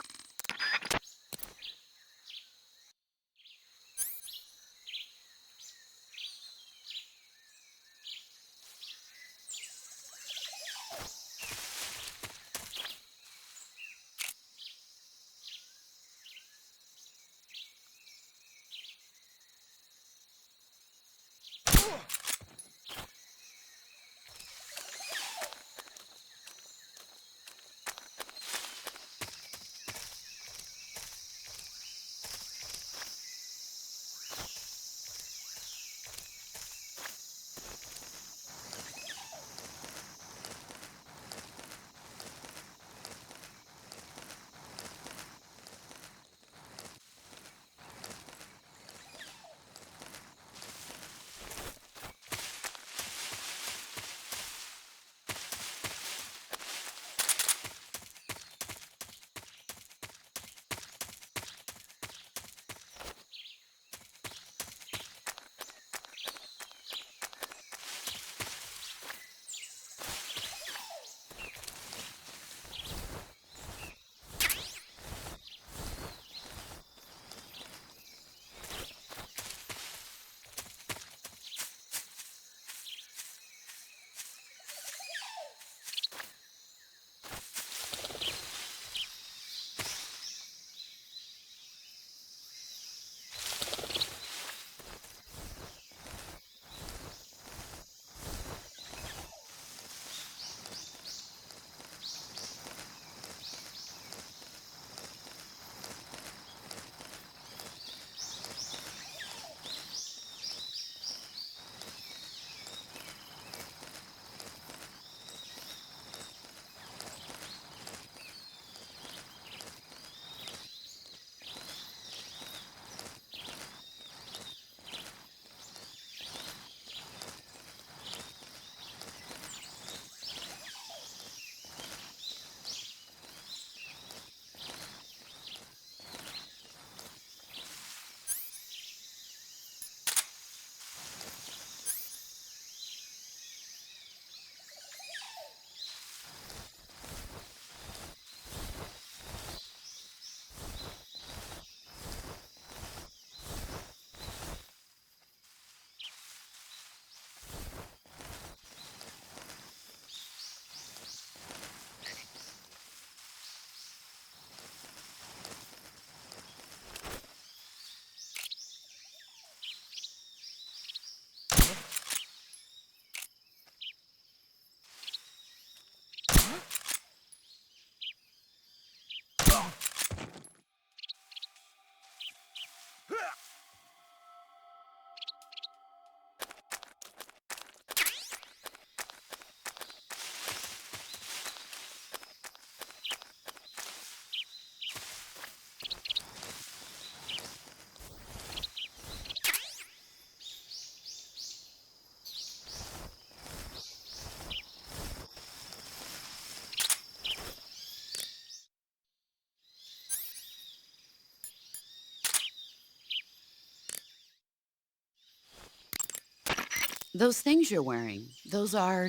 Those things you're wearing, those are...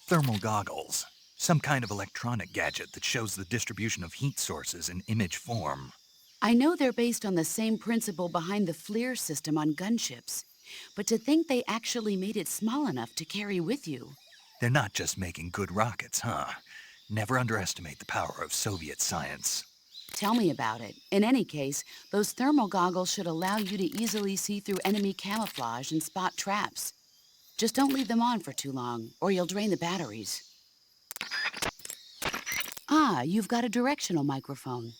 Thermal goggles. Some kind of electronic gadget that shows the distribution of heat sources in image form. I know they're based on the same principle behind the FLIR system on gunships, but to think they actually made it small enough to carry with you. They're not just making good rockets, huh? Never underestimate the power of Soviet science. Tell me about it. In any case, those thermal goggles should allow you to easily see through enemy camouflage and spot traps. Just don't leave them on for too long, or you'll drain the batteries. Ah, you've got a directional microphone.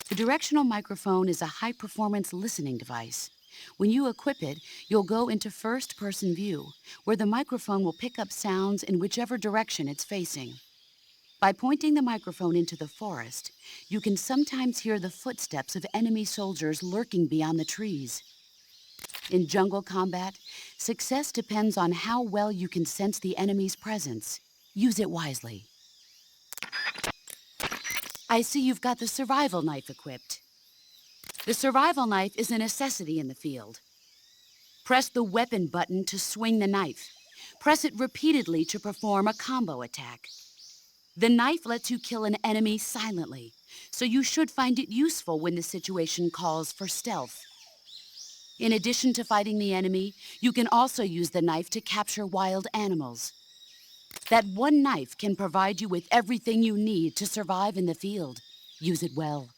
The directional microphone is a high-performance listening device. When you equip it, you'll go into first-person view, where the microphone will pick up sounds in whichever direction it's facing. By pointing the microphone into the forest, you can sometimes hear the footsteps of enemy soldiers lurking beyond the trees. In jungle combat, success depends on how well you can sense the enemy's presence. Use it wisely. I see you've got the survival knife equipped. The survival knife is a necessity in the field. Press the weapon button to swing the knife. Press it repeatedly to perform a combo attack. The knife lets you kill an enemy silently, so you should find it useful when the situation calls for stealth. In addition to fighting the enemy, you can also use the knife to capture wild animals. That one knife can provide you with everything you need to survive in the field. Use it well.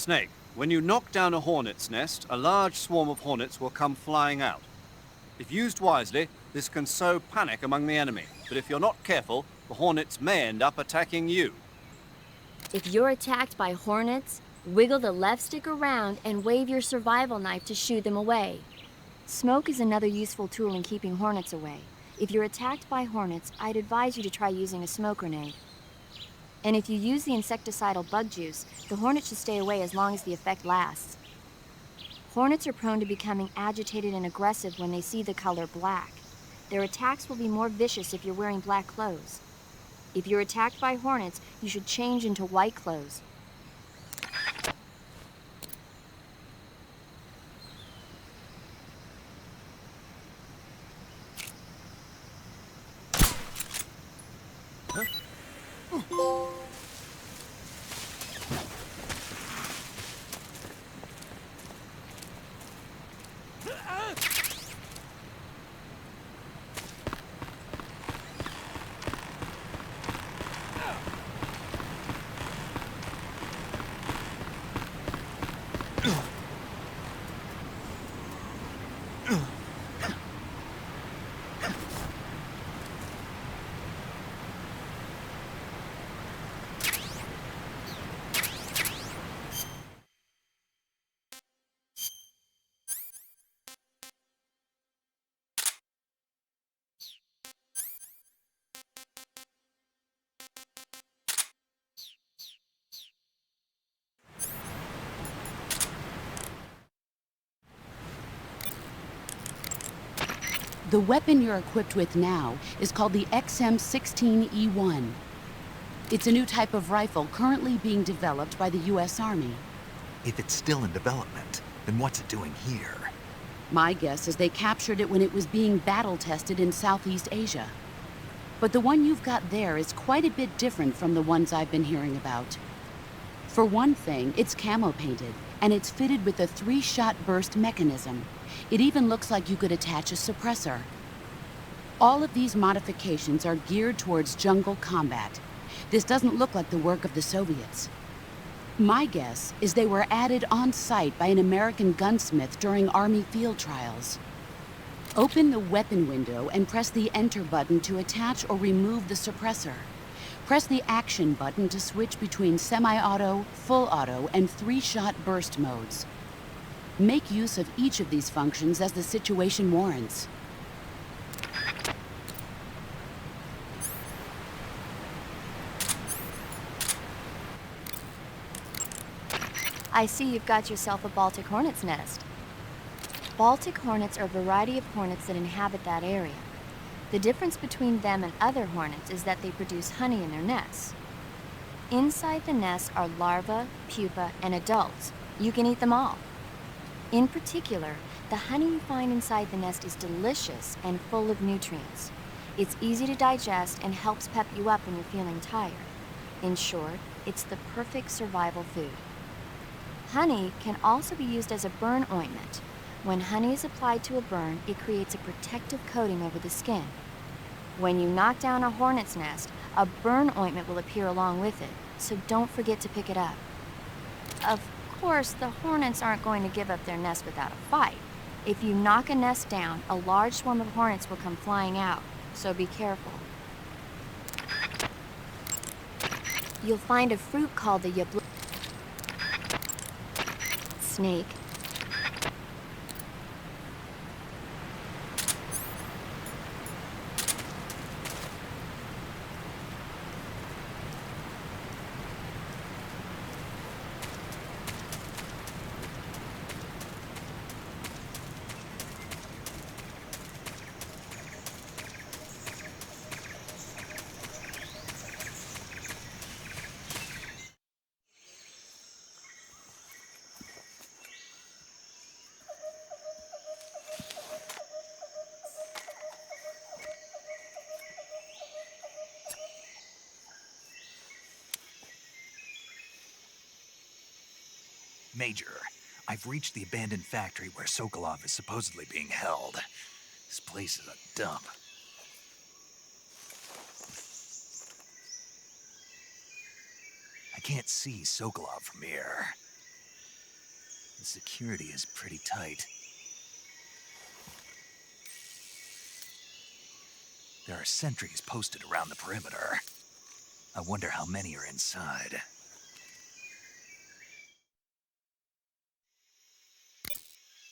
Snake, when you knock down a hornet's nest, a large swarm of hornets will come flying out. If used wisely, this can sow panic among the enemy, but if you're not careful, the hornets may end up attacking you. If you're attacked by hornets, wiggle the left stick around and wave your survival knife to shoo them away. Smoke is another useful tool in keeping hornets away. If you're attacked by hornets, I'd advise you to try using a smoke grenade. And if you use the insecticidal bug juice, the hornet should stay away as long as the effect lasts. Hornets are prone to becoming agitated and aggressive when they see the color black. Their attacks will be more vicious if you're wearing black clothes. If you're attacked by hornets, you should change into white clothes. The weapon you're equipped with now is called the XM-16E1. It's a new type of rifle currently being developed by the U.S. Army. If it's still in development, then what's it doing here? My guess is they captured it when it was being battle-tested in Southeast Asia. But the one you've got there is quite a bit different from the ones I've been hearing about. For one thing, it's camo painted, and it's fitted with a 3-shot burst mechanism. It even looks like you could attach a suppressor. All of these modifications are geared towards jungle combat. This doesn't look like the work of the Soviets. My guess is they were added on site by an American gunsmith during Army field trials. Open the weapon window and press the Enter button to attach or remove the suppressor. Press the Action button to switch between semi-auto, full auto, and 3-shot burst modes. Make use of each of these functions as the situation warrants. I see you've got yourself a Baltic hornet's nest. Baltic hornets are a variety of hornets that inhabit that area. The difference between them and other hornets is that they produce honey in their nests. Inside the nest are larvae, pupa, and adults. You can eat them all. In particular, the honey you find inside the nest is delicious and full of nutrients. It's easy to digest and helps pep you up when you're feeling tired. In short, it's the perfect survival food. Honey can also be used as a burn ointment. When honey is applied to a burn, it creates a protective coating over the skin. When you knock down a hornet's nest, a burn ointment will appear along with it, so don't forget to pick it up. Of course, the hornets aren't going to give up their nest without a fight. If you knock a nest down, a large swarm of hornets will come flying out, so be careful. You'll find a fruit called the snake. Major, I've reached the abandoned factory where Sokolov is supposedly being held. This place is a dump. I can't see Sokolov from here. The security is pretty tight. There are sentries posted around the perimeter. I wonder how many are inside.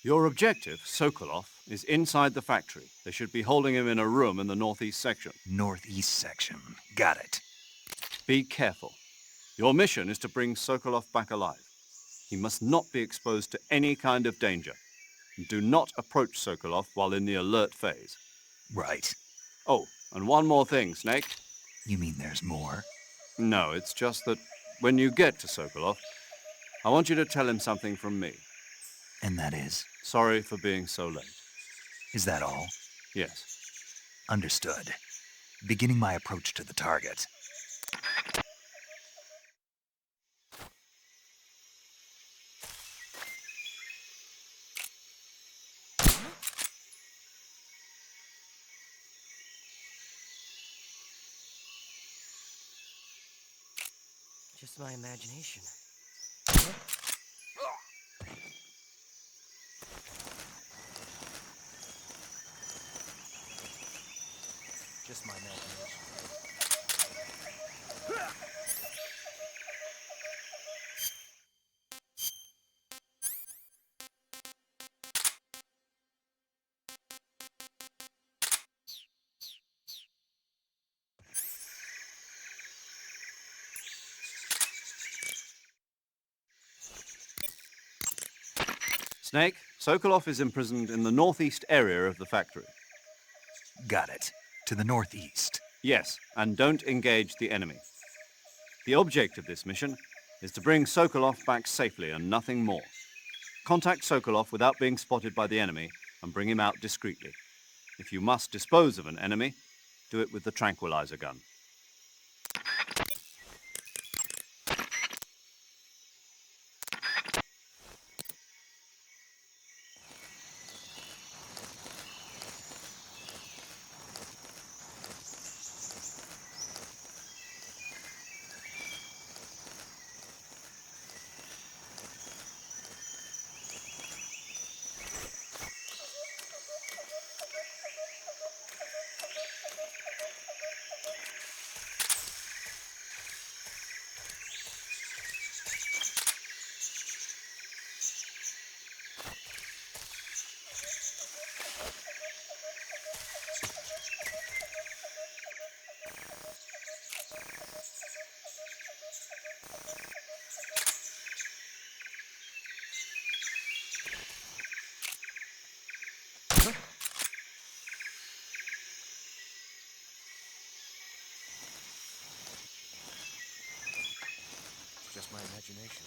Your objective, Sokolov, is inside the factory. They should be holding him in a room in the northeast section. Northeast section. Got it. Be careful. Your mission is to bring Sokolov back alive. He must not be exposed to any kind of danger. And do not approach Sokolov while in the alert phase. Right. Oh, and one more thing, Snake. You mean there's more? No, it's just that when you get to Sokolov, I want you to tell him something from me. And that is? Sorry for being so late. Is that all? Yes. Understood. Beginning my approach to the target. Just my imagination. Just my imagination. Snake, Sokolov is imprisoned in the northeast area of the factory. Got it. To the northeast. Yes, and don't engage the enemy. The object of this mission is to bring Sokolov back safely and nothing more. Contact Sokolov without being spotted by the enemy and bring him out discreetly. If you must dispose of an enemy, do it with the tranquilizer gun. Just my imagination.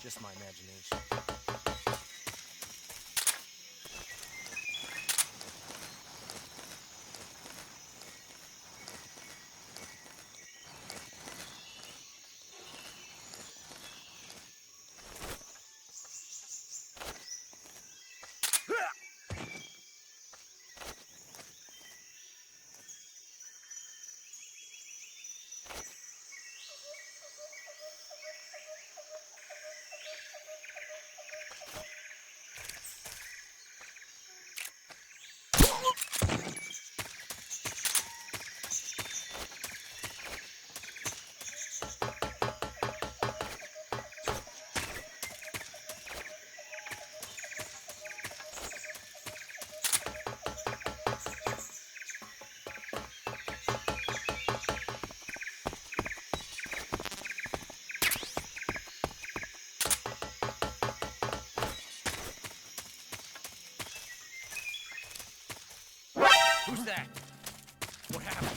Just my imagination. Who's that? What happened?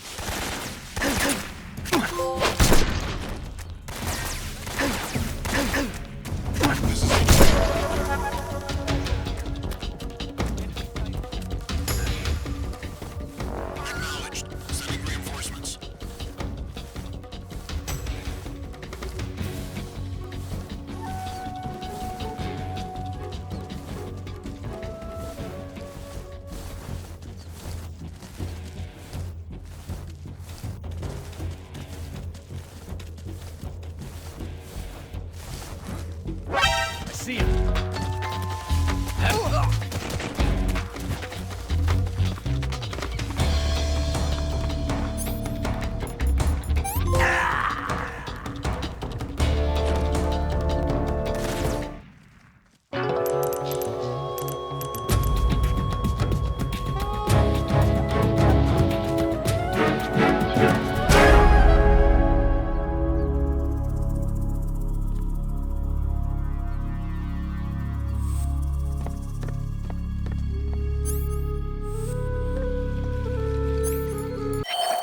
Acknowledged. Sending reinforcements. I see him.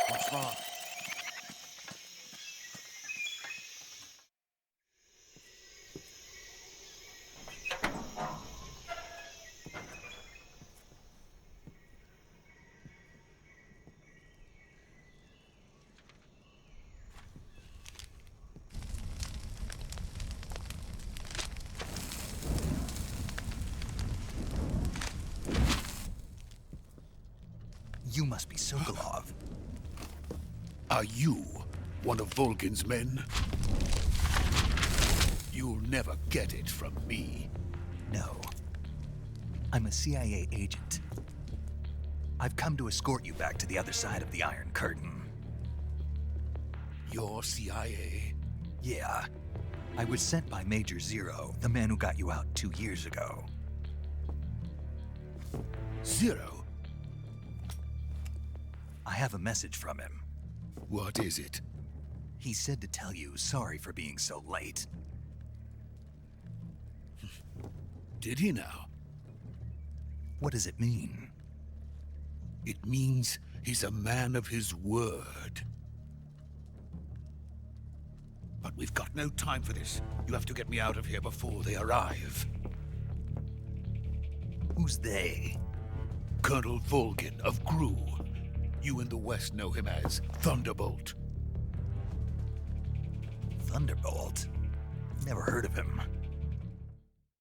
What's wrong? You must be Sokolov. Are you one of Volgin's men? You'll never get it from me. No. I'm a CIA agent. I've come to escort you back to the other side of the Iron Curtain. You're CIA? Yeah. I was sent by Major Zero, the man who got you out 2 years ago. Zero? I have a message from him. What is it? He said to tell you sorry for being so late. Did he now? What does it mean? It means he's a man of his word. But we've got no time for this. You have to get me out of here before they arrive. Who's they? Colonel Volgin of Gru. You in the West know him as Thunderbolt. Thunderbolt? Never heard of him.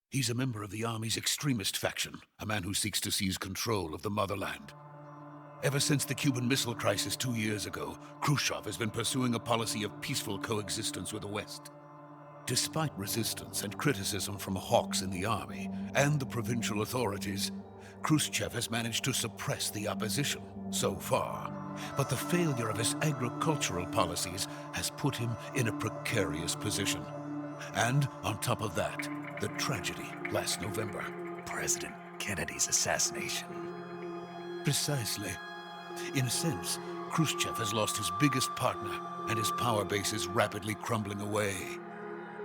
He's a member of the Army's extremist faction, a man who seeks to seize control of the motherland. Ever since the Cuban Missile Crisis 2 years ago, Khrushchev has been pursuing a policy of peaceful coexistence with the West. Despite resistance and criticism from hawks in the army and the provincial authorities, Khrushchev has managed to suppress the opposition so far. But the failure of his agricultural policies has put him in a precarious position. And on top of that, the tragedy last November. President Kennedy's assassination. Precisely. In a sense, Khrushchev has lost his biggest partner, and his power base is rapidly crumbling away.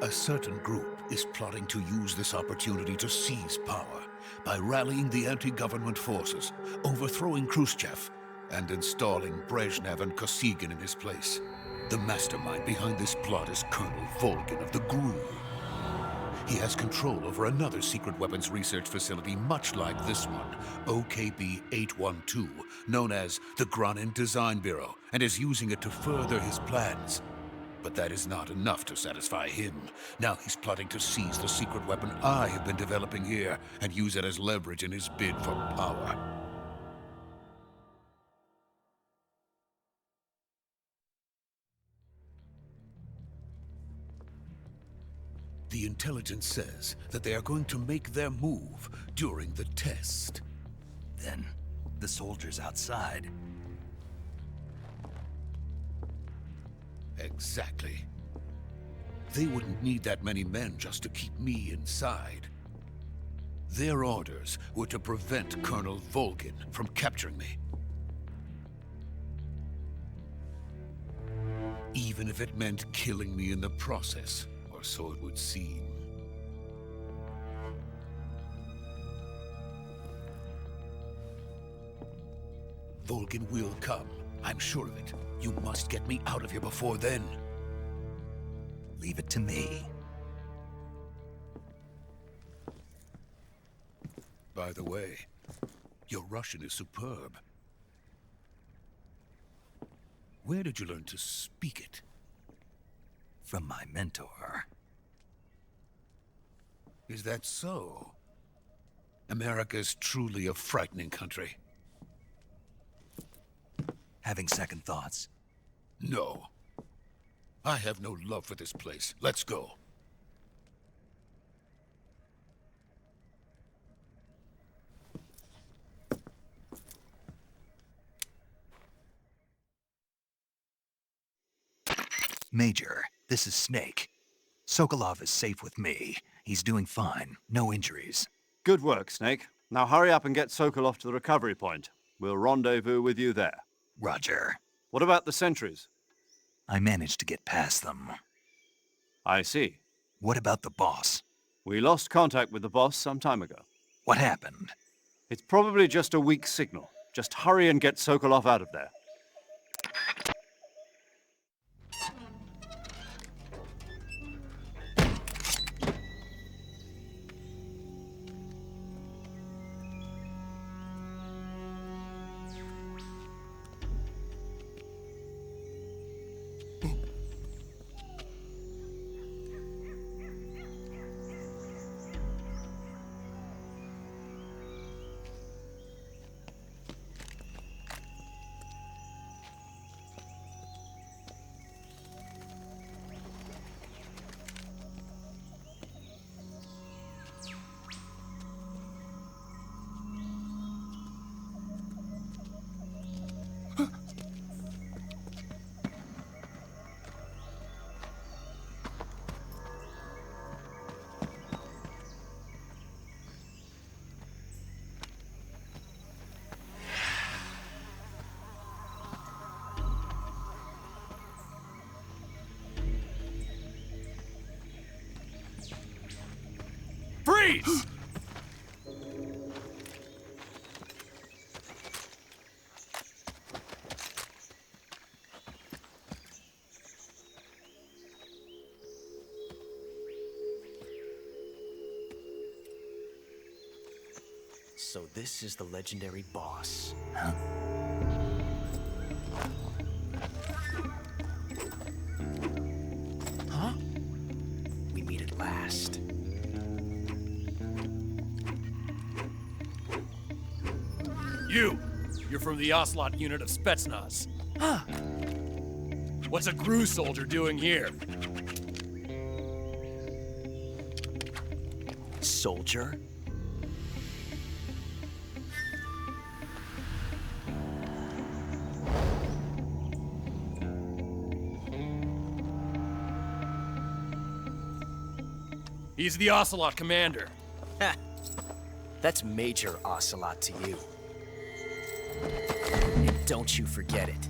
A certain group is plotting to use this opportunity to seize power by rallying the anti-government forces, overthrowing Khrushchev, and installing Brezhnev and Kosygin in his place. The mastermind behind this plot is Colonel Volgin of the GRU. He has control over another secret weapons research facility much like this one, OKB-812, known as the Granin Design Bureau, and is using it to further his plans. But that is not enough to satisfy him. Now he's plotting to seize the secret weapon I have been developing here and use it as leverage in his bid for power. The intelligence says that they are going to make their move during the test. Then, the soldiers outside. Exactly. They wouldn't need that many men just to keep me inside. Their orders were to prevent Colonel Volgin from capturing me. Even if it meant killing me in the process, or so it would seem. Volgin will come. I'm sure of it. You must get me out of here before then. Leave it to me. By the way, your Russian is superb. Where did you learn to speak it? From my mentor. Is that so? America is truly a frightening country. Having second thoughts? No. I have no love for this place. Let's go. Major, this is Snake. Sokolov is safe with me. He's doing fine. No injuries. Good work, Snake. Now hurry up and get Sokolov to the recovery point. We'll rendezvous with you there. Roger. What about the sentries? I managed to get past them. I see. What about the boss? We lost contact with the boss some time ago. What happened? It's probably just a weak signal. Just hurry and get Sokolov out of there. Freeze! So this is the legendary boss. Huh? Huh? We meet at last. You're from the Ocelot unit of Spetsnaz. Huh. What's a GRU soldier doing here? Soldier? He's the Ocelot commander. Ha! That's Major Ocelot to you. And don't you forget it.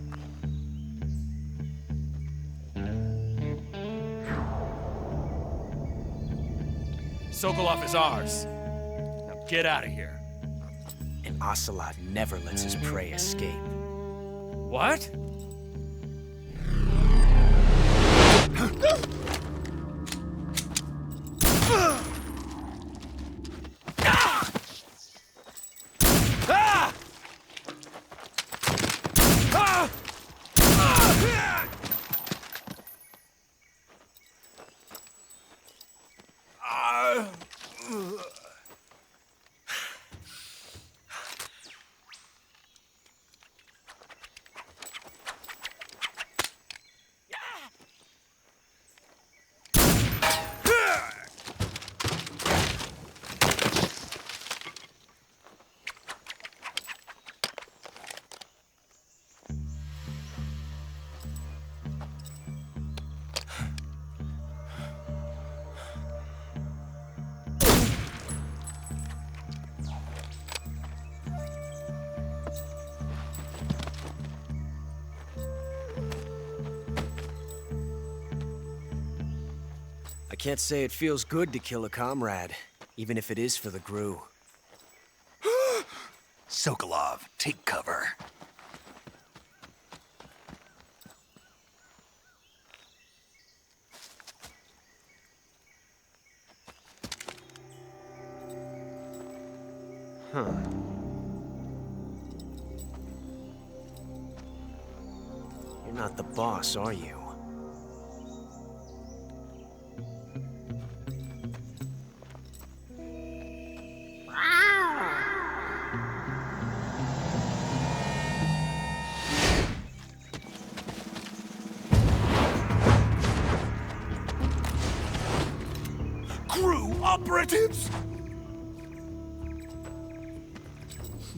Sokolov is ours. Now get out of here. And Ocelot never lets his prey escape. What? I can't say it feels good to kill a comrade, even if it is for the GRU. Sokolov, take cover. Huh. You're not the boss, are you? GRU operatives!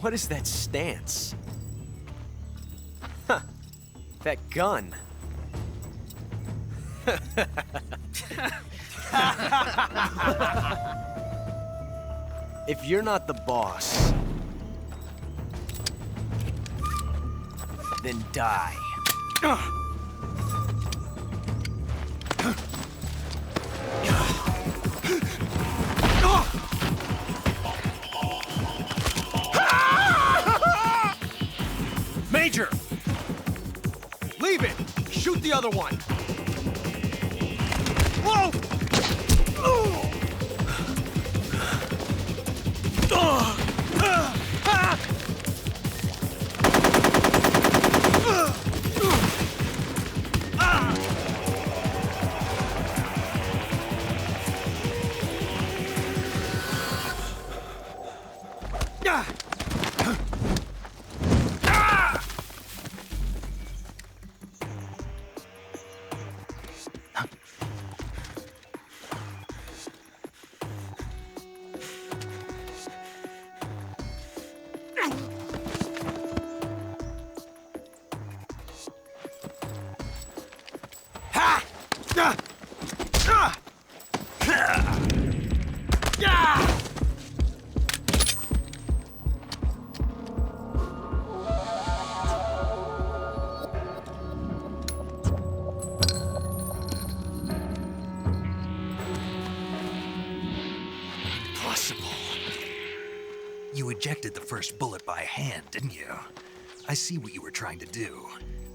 What is that stance? Huh. That gun. If you're not the boss, then die. Major! Leave it! Shoot the other one! Whoa! You ejected the first bullet by hand, didn't you? I see what you were trying to do,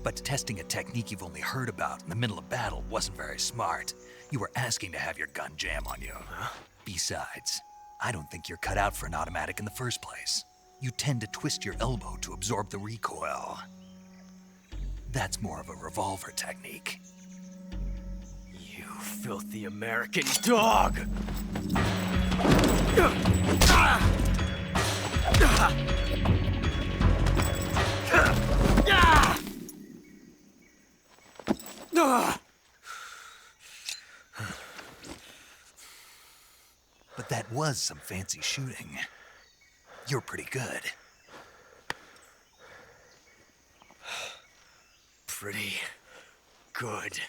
but testing a technique you've only heard about in the middle of battle wasn't very smart. You were asking to have your gun jam on you. Huh? Besides, I don't think you're cut out for an automatic in the first place. You tend to twist your elbow to absorb the recoil. That's more of a revolver technique. You filthy American dog! But that was some fancy shooting. You're pretty good. Pretty good.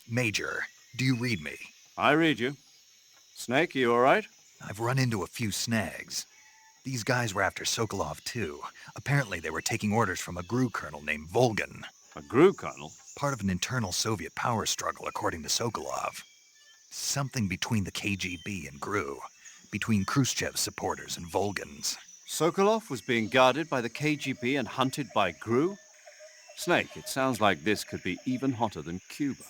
Major, do you read me? I read you. Snake, you all right? I've run into a few snags. These guys were after Sokolov too. Apparently they were taking orders from a GRU colonel named Volgin. A GRU colonel? Part of an internal Soviet power struggle, according to Sokolov. Something between the KGB and GRU. Between Khrushchev's supporters and Volgin's. Sokolov was being guarded by the KGB and hunted by GRU? Snake, it sounds like this could be even hotter than Cuba.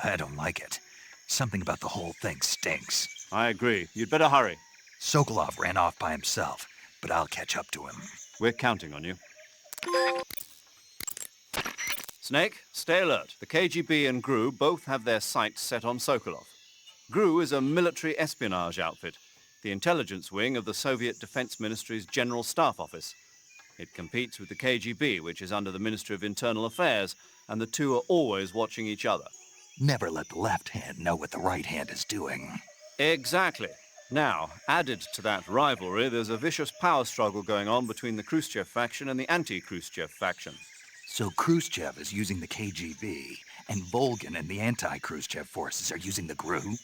I don't like it. Something about the whole thing stinks. I agree. You'd better hurry. Sokolov ran off by himself, but I'll catch up to him. We're counting on you. Snake, stay alert. The KGB and GRU both have their sights set on Sokolov. GRU is a military espionage outfit, the intelligence wing of the Soviet Defense Ministry's General Staff Office. It competes with the KGB, which is under the Ministry of Internal Affairs, and the two are always watching each other. Never let the left hand know what the right hand is doing. Exactly. Now, added to that rivalry, there's a vicious power struggle going on between the Khrushchev faction and the anti-Khrushchev faction. So Khrushchev is using the KGB, and Volgin and the anti-Khrushchev forces are using the GRU?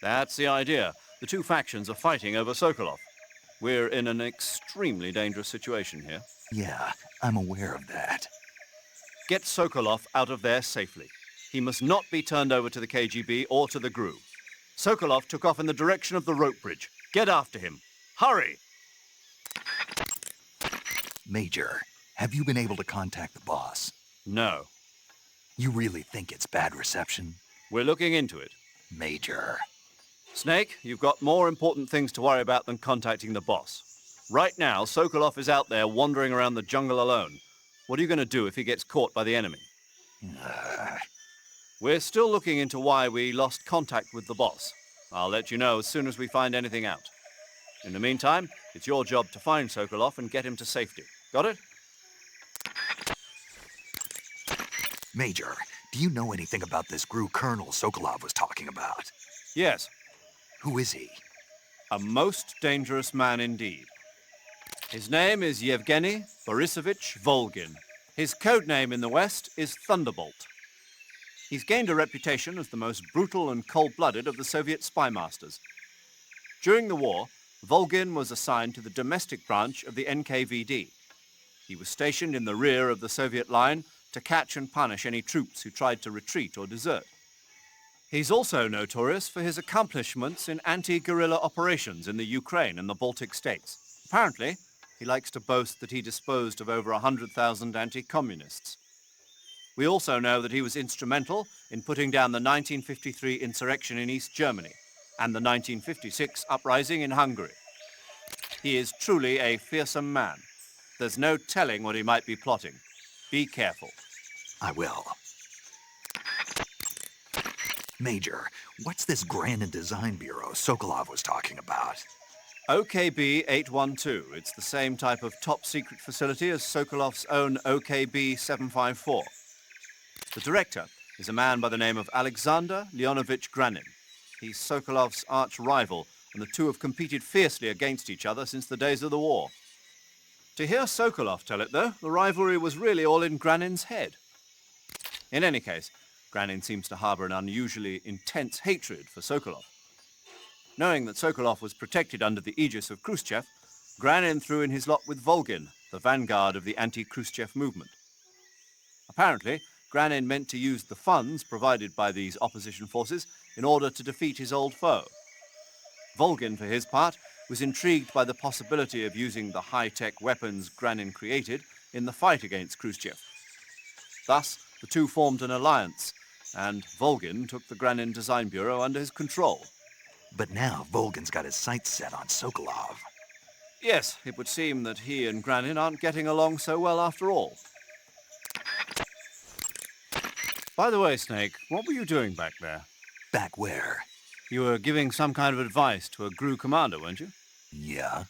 That's the idea. The two factions are fighting over Sokolov. We're in an extremely dangerous situation here. Yeah, I'm aware of that. Get Sokolov out of there safely. He must not be turned over to the KGB or to the GRU. Sokolov took off in the direction of the rope bridge. Get after him. Hurry! Major, have you been able to contact the boss? No. You really think it's bad reception? We're looking into it. Major. Snake, you've got more important things to worry about than contacting the boss. Right now, Sokolov is out there wandering around the jungle alone. What are you going to do if he gets caught by the enemy? We're still looking into why we lost contact with the boss. I'll let you know as soon as we find anything out. In the meantime, it's your job to find Sokolov and get him to safety. Got it? Major, do you know anything about this GRU colonel Sokolov was talking about? Yes. Who is he? A most dangerous man indeed. His name is Yevgeny Borisovich Volgin. His code name in the West is Thunderbolt. He's gained a reputation as the most brutal and cold-blooded of the Soviet spy masters. During the war, Volgin was assigned to the domestic branch of the NKVD. He was stationed in the rear of the Soviet line to catch and punish any troops who tried to retreat or desert. He's also notorious for his accomplishments in anti-guerrilla operations in the Ukraine and the Baltic states. Apparently, he likes to boast that he disposed of over 100,000 anti-communists. We also know that he was instrumental in putting down the 1953 insurrection in East Germany and the 1956 uprising in Hungary. He is truly a fearsome man. There's no telling what he might be plotting. Be careful. I will. Major, what's this Grand Design Bureau Sokolov was talking about? OKB 812. It's the same type of top-secret facility as Sokolov's own OKB 754. The director is a man by the name of Alexander Leonovich Granin. He's Sokolov's arch-rival, and the two have competed fiercely against each other since the days of the war. To hear Sokolov tell it, though, the rivalry was really all in Granin's head. In any case, Granin seems to harbor an unusually intense hatred for Sokolov. Knowing that Sokolov was protected under the aegis of Khrushchev, Granin threw in his lot with Volgin, the vanguard of the anti-Khrushchev movement. Apparently, Granin meant to use the funds provided by these opposition forces in order to defeat his old foe. Volgin, for his part, was intrigued by the possibility of using the high-tech weapons Granin created in the fight against Khrushchev. Thus, the two formed an alliance, and Volgin took the Granin Design Bureau under his control. But now Volgan's got his sights set on Sokolov. Yes, it would seem that he and Granin aren't getting along so well after all. By the way, Snake, what were you doing back there? Back where? You were giving some kind of advice to a GRU commander, weren't you? Yeah?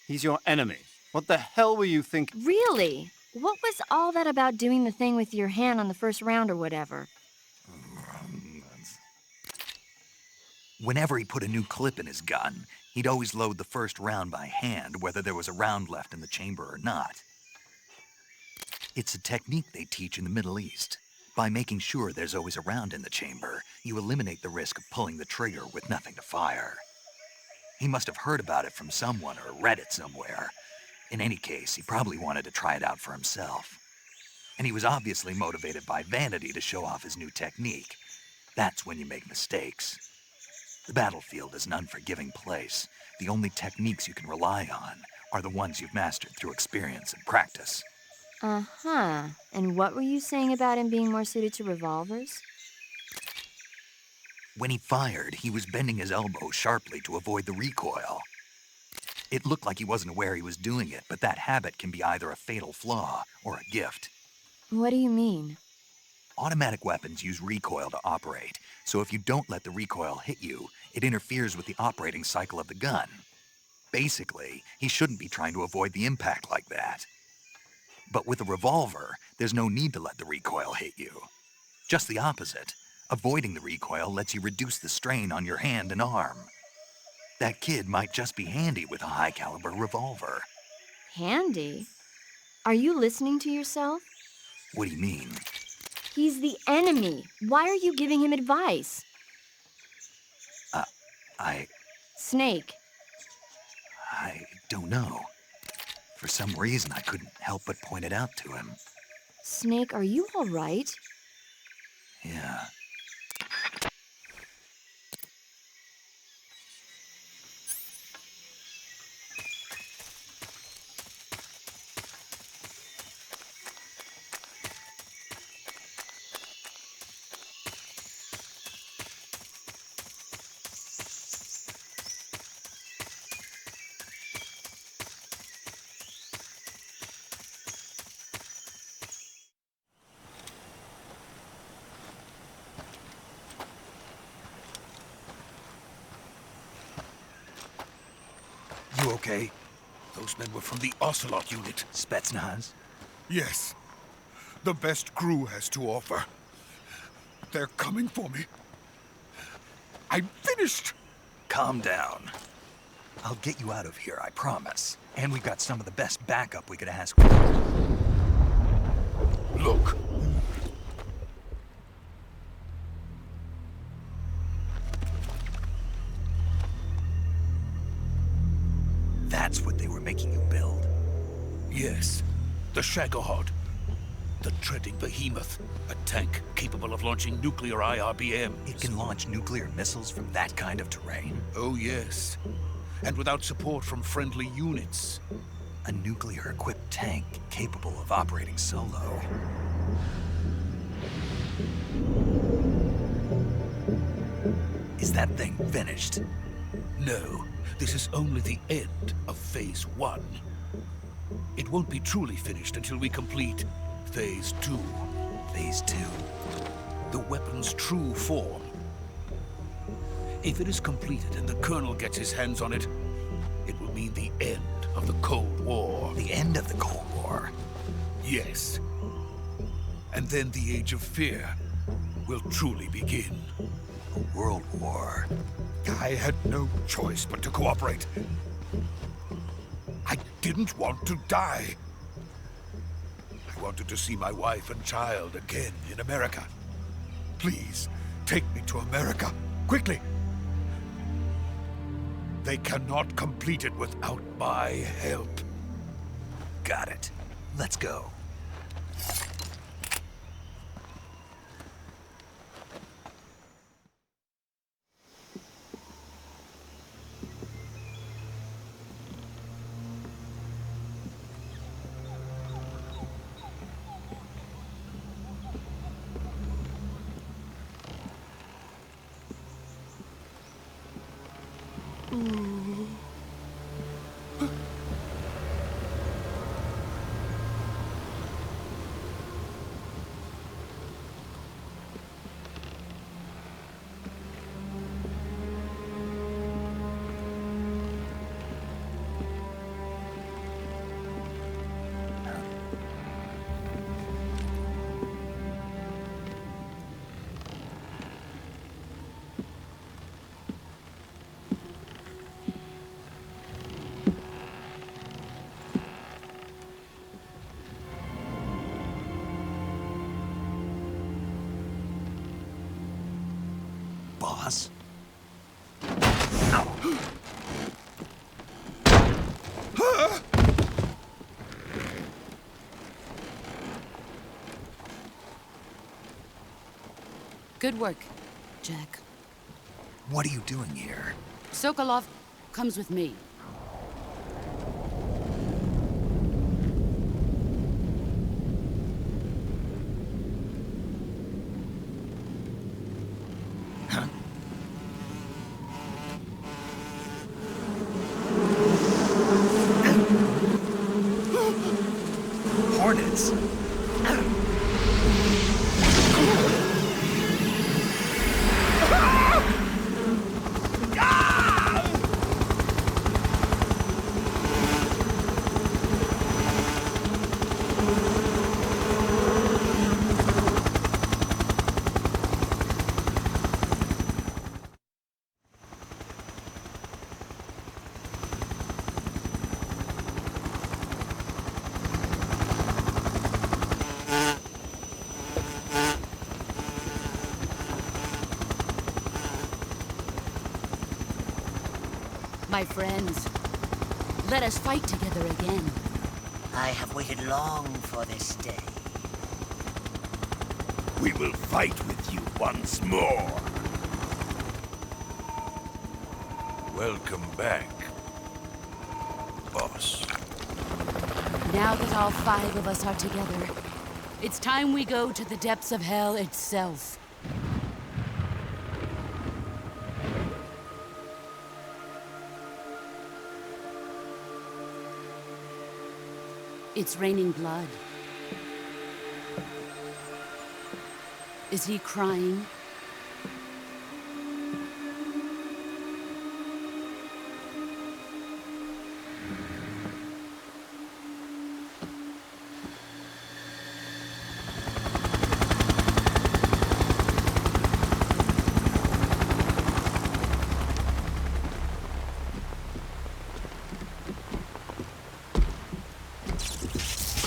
He's your enemy. What the hell were you thinking? Really? What was all that about doing the thing with your hand on the first round or whatever? Whenever he put a new clip in his gun, he'd always load the first round by hand, whether there was a round left in the chamber or not. It's a technique they teach in the Middle East. By making sure there's always a round in the chamber, you eliminate the risk of pulling the trigger with nothing to fire. He must have heard about it from someone or read it somewhere. In any case, he probably wanted to try it out for himself. And he was obviously motivated by vanity to show off his new technique. That's when you make mistakes. The battlefield is an unforgiving place. The only techniques you can rely on are the ones you've mastered through experience and practice. Uh-huh. And what were you saying about him being more suited to revolvers? When he fired, he was bending his elbow sharply to avoid the recoil. It looked like he wasn't aware he was doing it, but that habit can be either a fatal flaw or a gift. What do you mean? Automatic weapons use recoil to operate, so if you don't let the recoil hit you, it interferes with the operating cycle of the gun. Basically, he shouldn't be trying to avoid the impact like that. But with a revolver, there's no need to let the recoil hit you. Just the opposite. Avoiding the recoil lets you reduce the strain on your hand and arm. That kid might just be handy with a high-caliber revolver. Handy? Are you listening to yourself? What do you mean? He's the enemy. Why are you giving him advice? Snake. I don't know. For some reason, I couldn't help but point it out to him. Snake, are you all right? Yeah. You okay? Those men were from the Ocelot unit. Spetsnaz? Yes. The best GRU has to offer. They're coming for me. I'm finished! Calm down. I'll get you out of here, I promise. And we've got some of the best backup we could ask for. Look. That's what they were making you build? Yes. The Shagohod. The treading behemoth. A tank capable of launching nuclear IRBMs. It can launch nuclear missiles from that kind of terrain? Oh, yes. And without support from friendly units. A nuclear-equipped tank capable of operating solo. Is that thing finished? No. This is only the end of Phase 1. It won't be truly finished until we complete Phase 2. Phase 2? The weapon's true form. If it is completed and the Colonel gets his hands on it, it will mean the end of the Cold War. The end of the Cold War? Yes. And then the Age of Fear will truly begin. A world war? I had no choice but to cooperate. I didn't want to die. I wanted to see my wife and child again in America. Please, take me to America, quickly. They cannot complete it without my help. Got it. Let's go. Boss? Good work, Jack. What are you doing here? Sokolov comes with me. Hornets? My friends, let us fight together again. I have waited long for this day. We will fight with you once more. Welcome back, boss. Now that all 5 of us are together, it's time we go to the depths of hell itself. It's raining blood. Is he crying?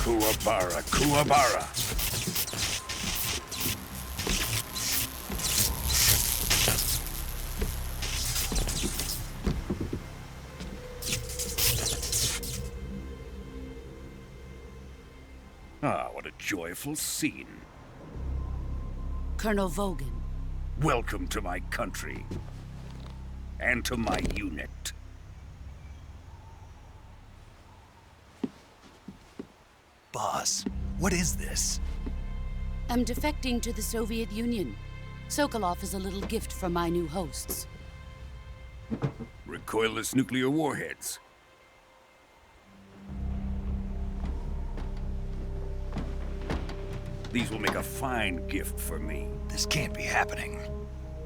Kuwabara, Kuwabara. Ah, what a joyful scene. Colonel Vogan. Welcome to my country. And to my unit. Boss, what is this? I'm defecting to the Soviet Union. Sokolov is a little gift from my new hosts. Recoilless nuclear warheads. These will make a fine gift for me. This can't be happening.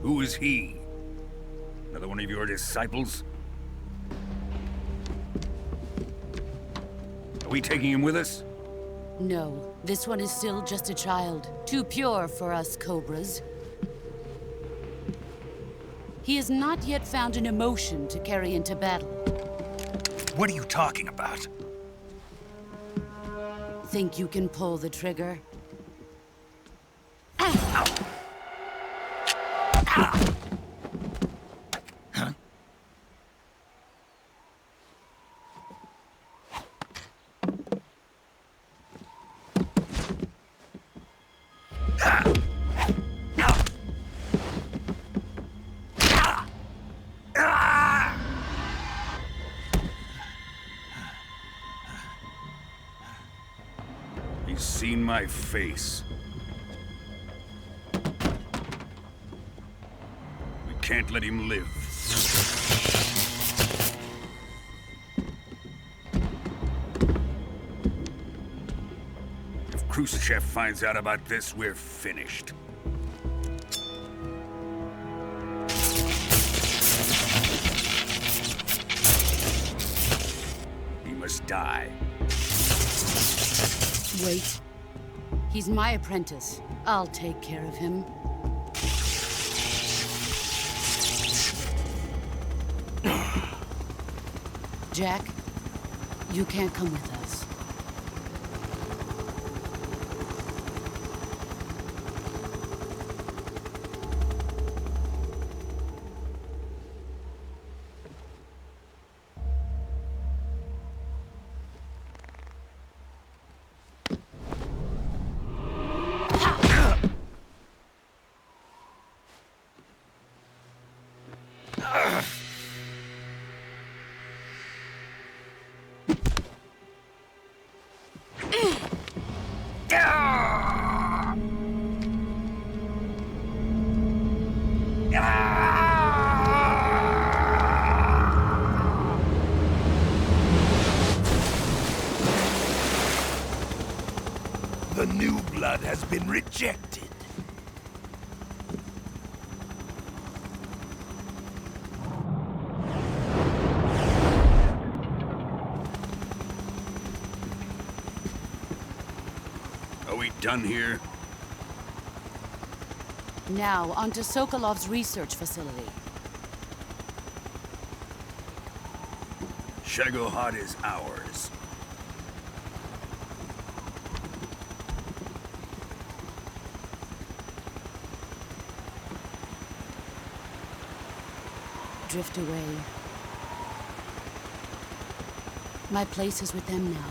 Who is he? Another one of your disciples? Are we taking him with us? No, this one is still just a child. Too pure for us Cobras. He has not yet found an emotion to carry into battle. What are you talking about? Think you can pull the trigger? He's seen my face. We can't let him live. Khrushchev finds out about this, we're finished. He must die. Wait. He's my apprentice. I'll take care of him. Jack, you can't come with us. The new blood has been rejected. Are we done here? Now, onto Sokolov's research facility. Shagohod is ours. Drift away. My place is with them now.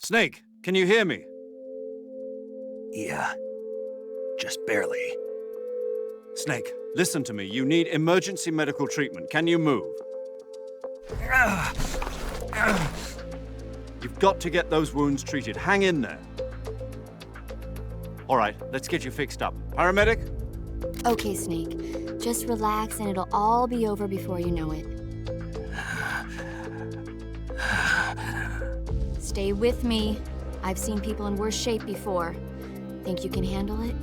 Snake, can you hear me? Yeah. Just barely. Snake, listen to me. You need emergency medical treatment. Can you move? You've got to get those wounds treated. Hang in there. All right, let's get you fixed up. Paramedic? Okay, Snake. Just relax and it'll all be over before you know it. Stay with me. I've seen people in worse shape before. Think you can handle it?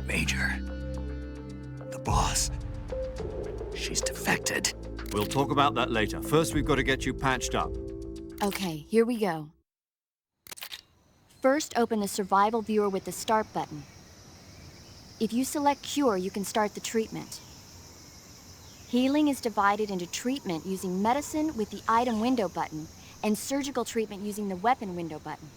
Major. The boss. She's defected. We'll talk about that later. First, we've got to get you patched up. Okay, here we go. First, open the survival viewer with the start button. If you select cure, you can start the treatment. Healing is divided into treatment using medicine with the item window button and surgical treatment using the weapon window button.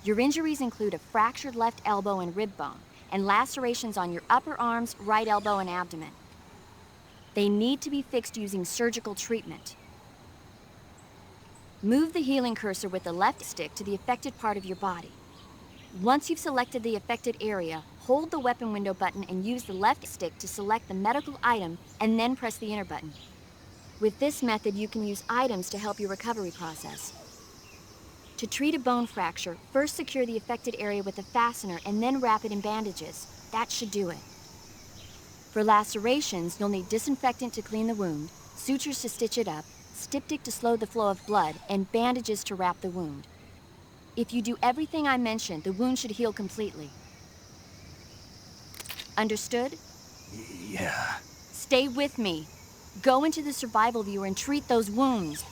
Your injuries include a fractured left elbow and rib bone, and lacerations on your upper arms, right elbow, and abdomen. They need to be fixed using surgical treatment. Move the healing cursor with the left stick to the affected part of your body. Once you've selected the affected area, hold the weapon window button and use the left stick to select the medical item, and then press the enter button. With this method, you can use items to help your recovery process. To treat a bone fracture, first secure the affected area with a fastener and then wrap it in bandages. That should do it. For lacerations, you'll need disinfectant to clean the wound, sutures to stitch it up, styptic to slow the flow of blood, and bandages to wrap the wound. If you do everything I mentioned, the wound should heal completely. Understood? Yeah. Stay with me. Go into the survival viewer and treat those wounds.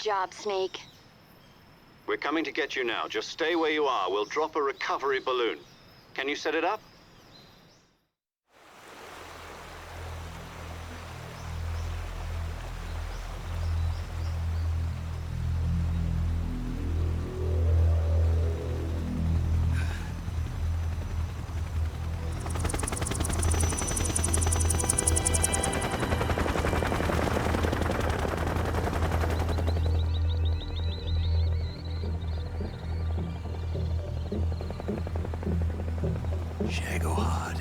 job, Snake. We're coming to get you now. Just stay where you are. We'll drop a recovery balloon. Can you set it up? Shagohod.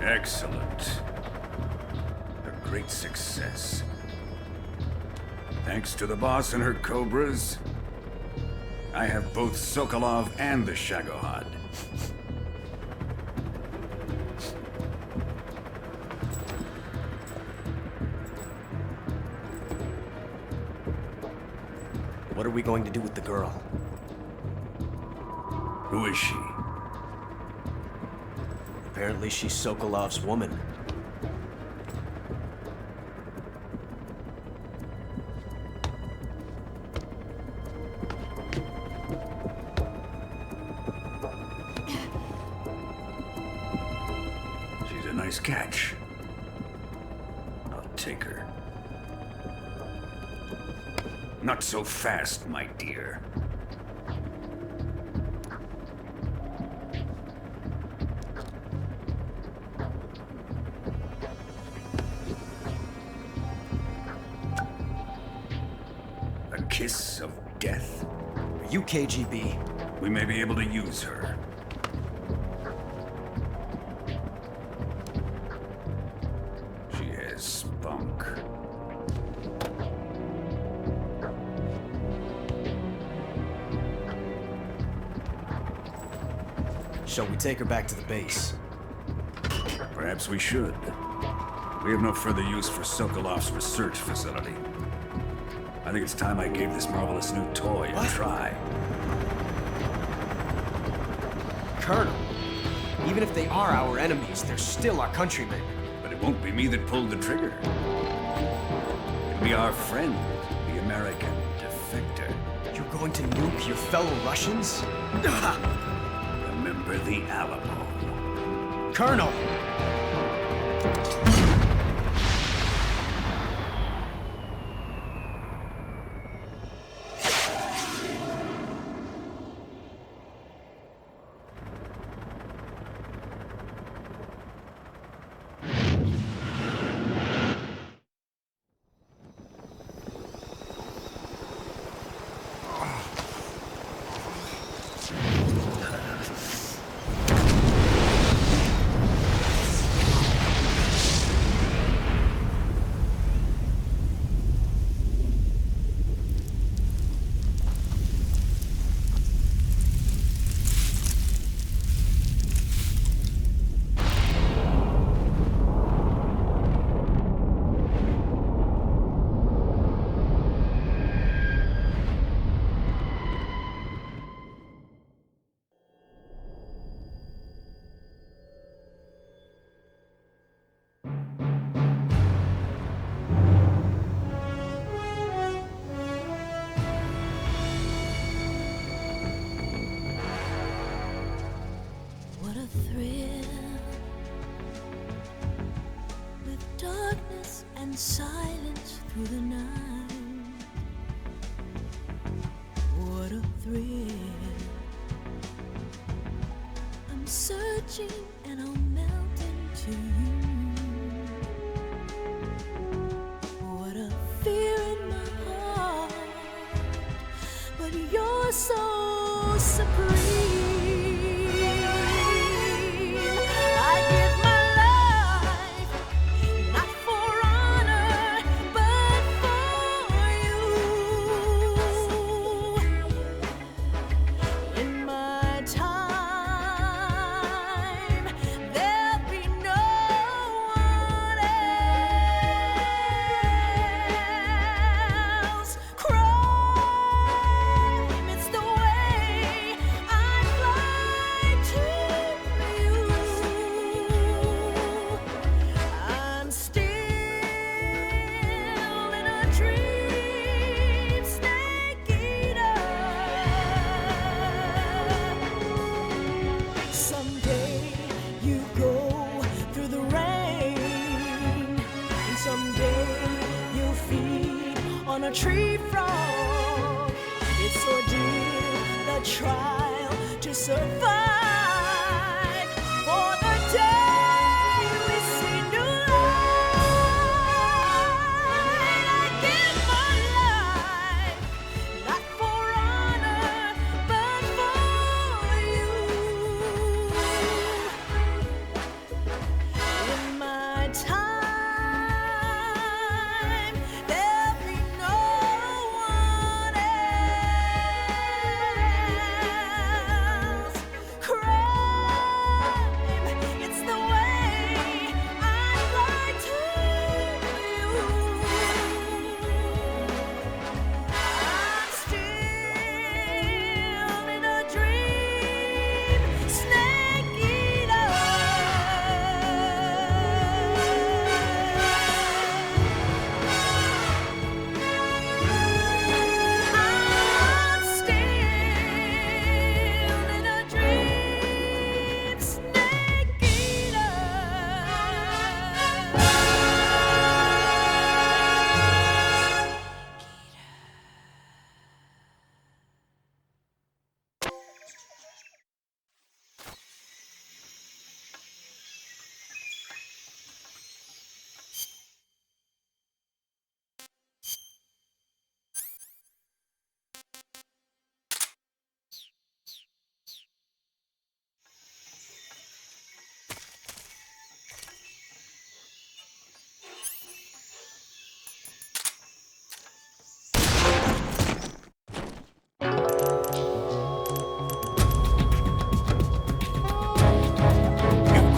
Excellent. A great success. Thanks to the boss and her cobras, I have both Sokolov and the Shagohod. What are we going to do with the girl? Who is she? Apparently she's Sokolov's woman. She's a nice catch. I'll take her. Not so fast, my dear. A kiss of death? Are you KGB? We may be able to use her. She has spunk. Shall we take her back to the base? Perhaps we should. We have no further use for Sokolov's research facility. I think it's time I gave this marvelous new toy a try. Colonel, even if they are our enemies, they're still our countrymen. But it won't be me that pulled the trigger. It'll be our friend, the American defector. You're going to nuke your fellow Russians? Remember the Alamo. Colonel! and silence through the night. What a thrill. I'm searching and I'll melt into you. What a fear in my heart, but you're so supreme. On a tree frog, it's ordeal, the trial to survive. For the day we see new light, I give my life, not for honor, but for you. In my time,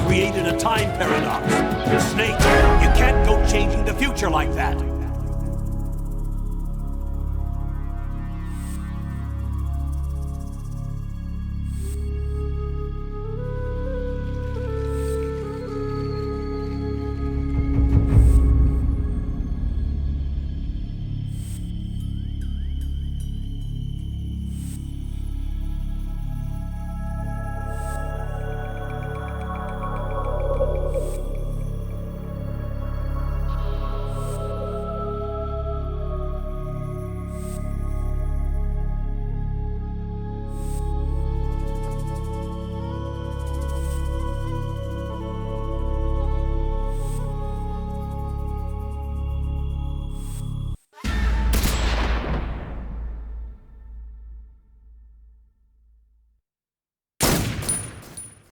created a time paradox. Snake, you can't go changing the future like that.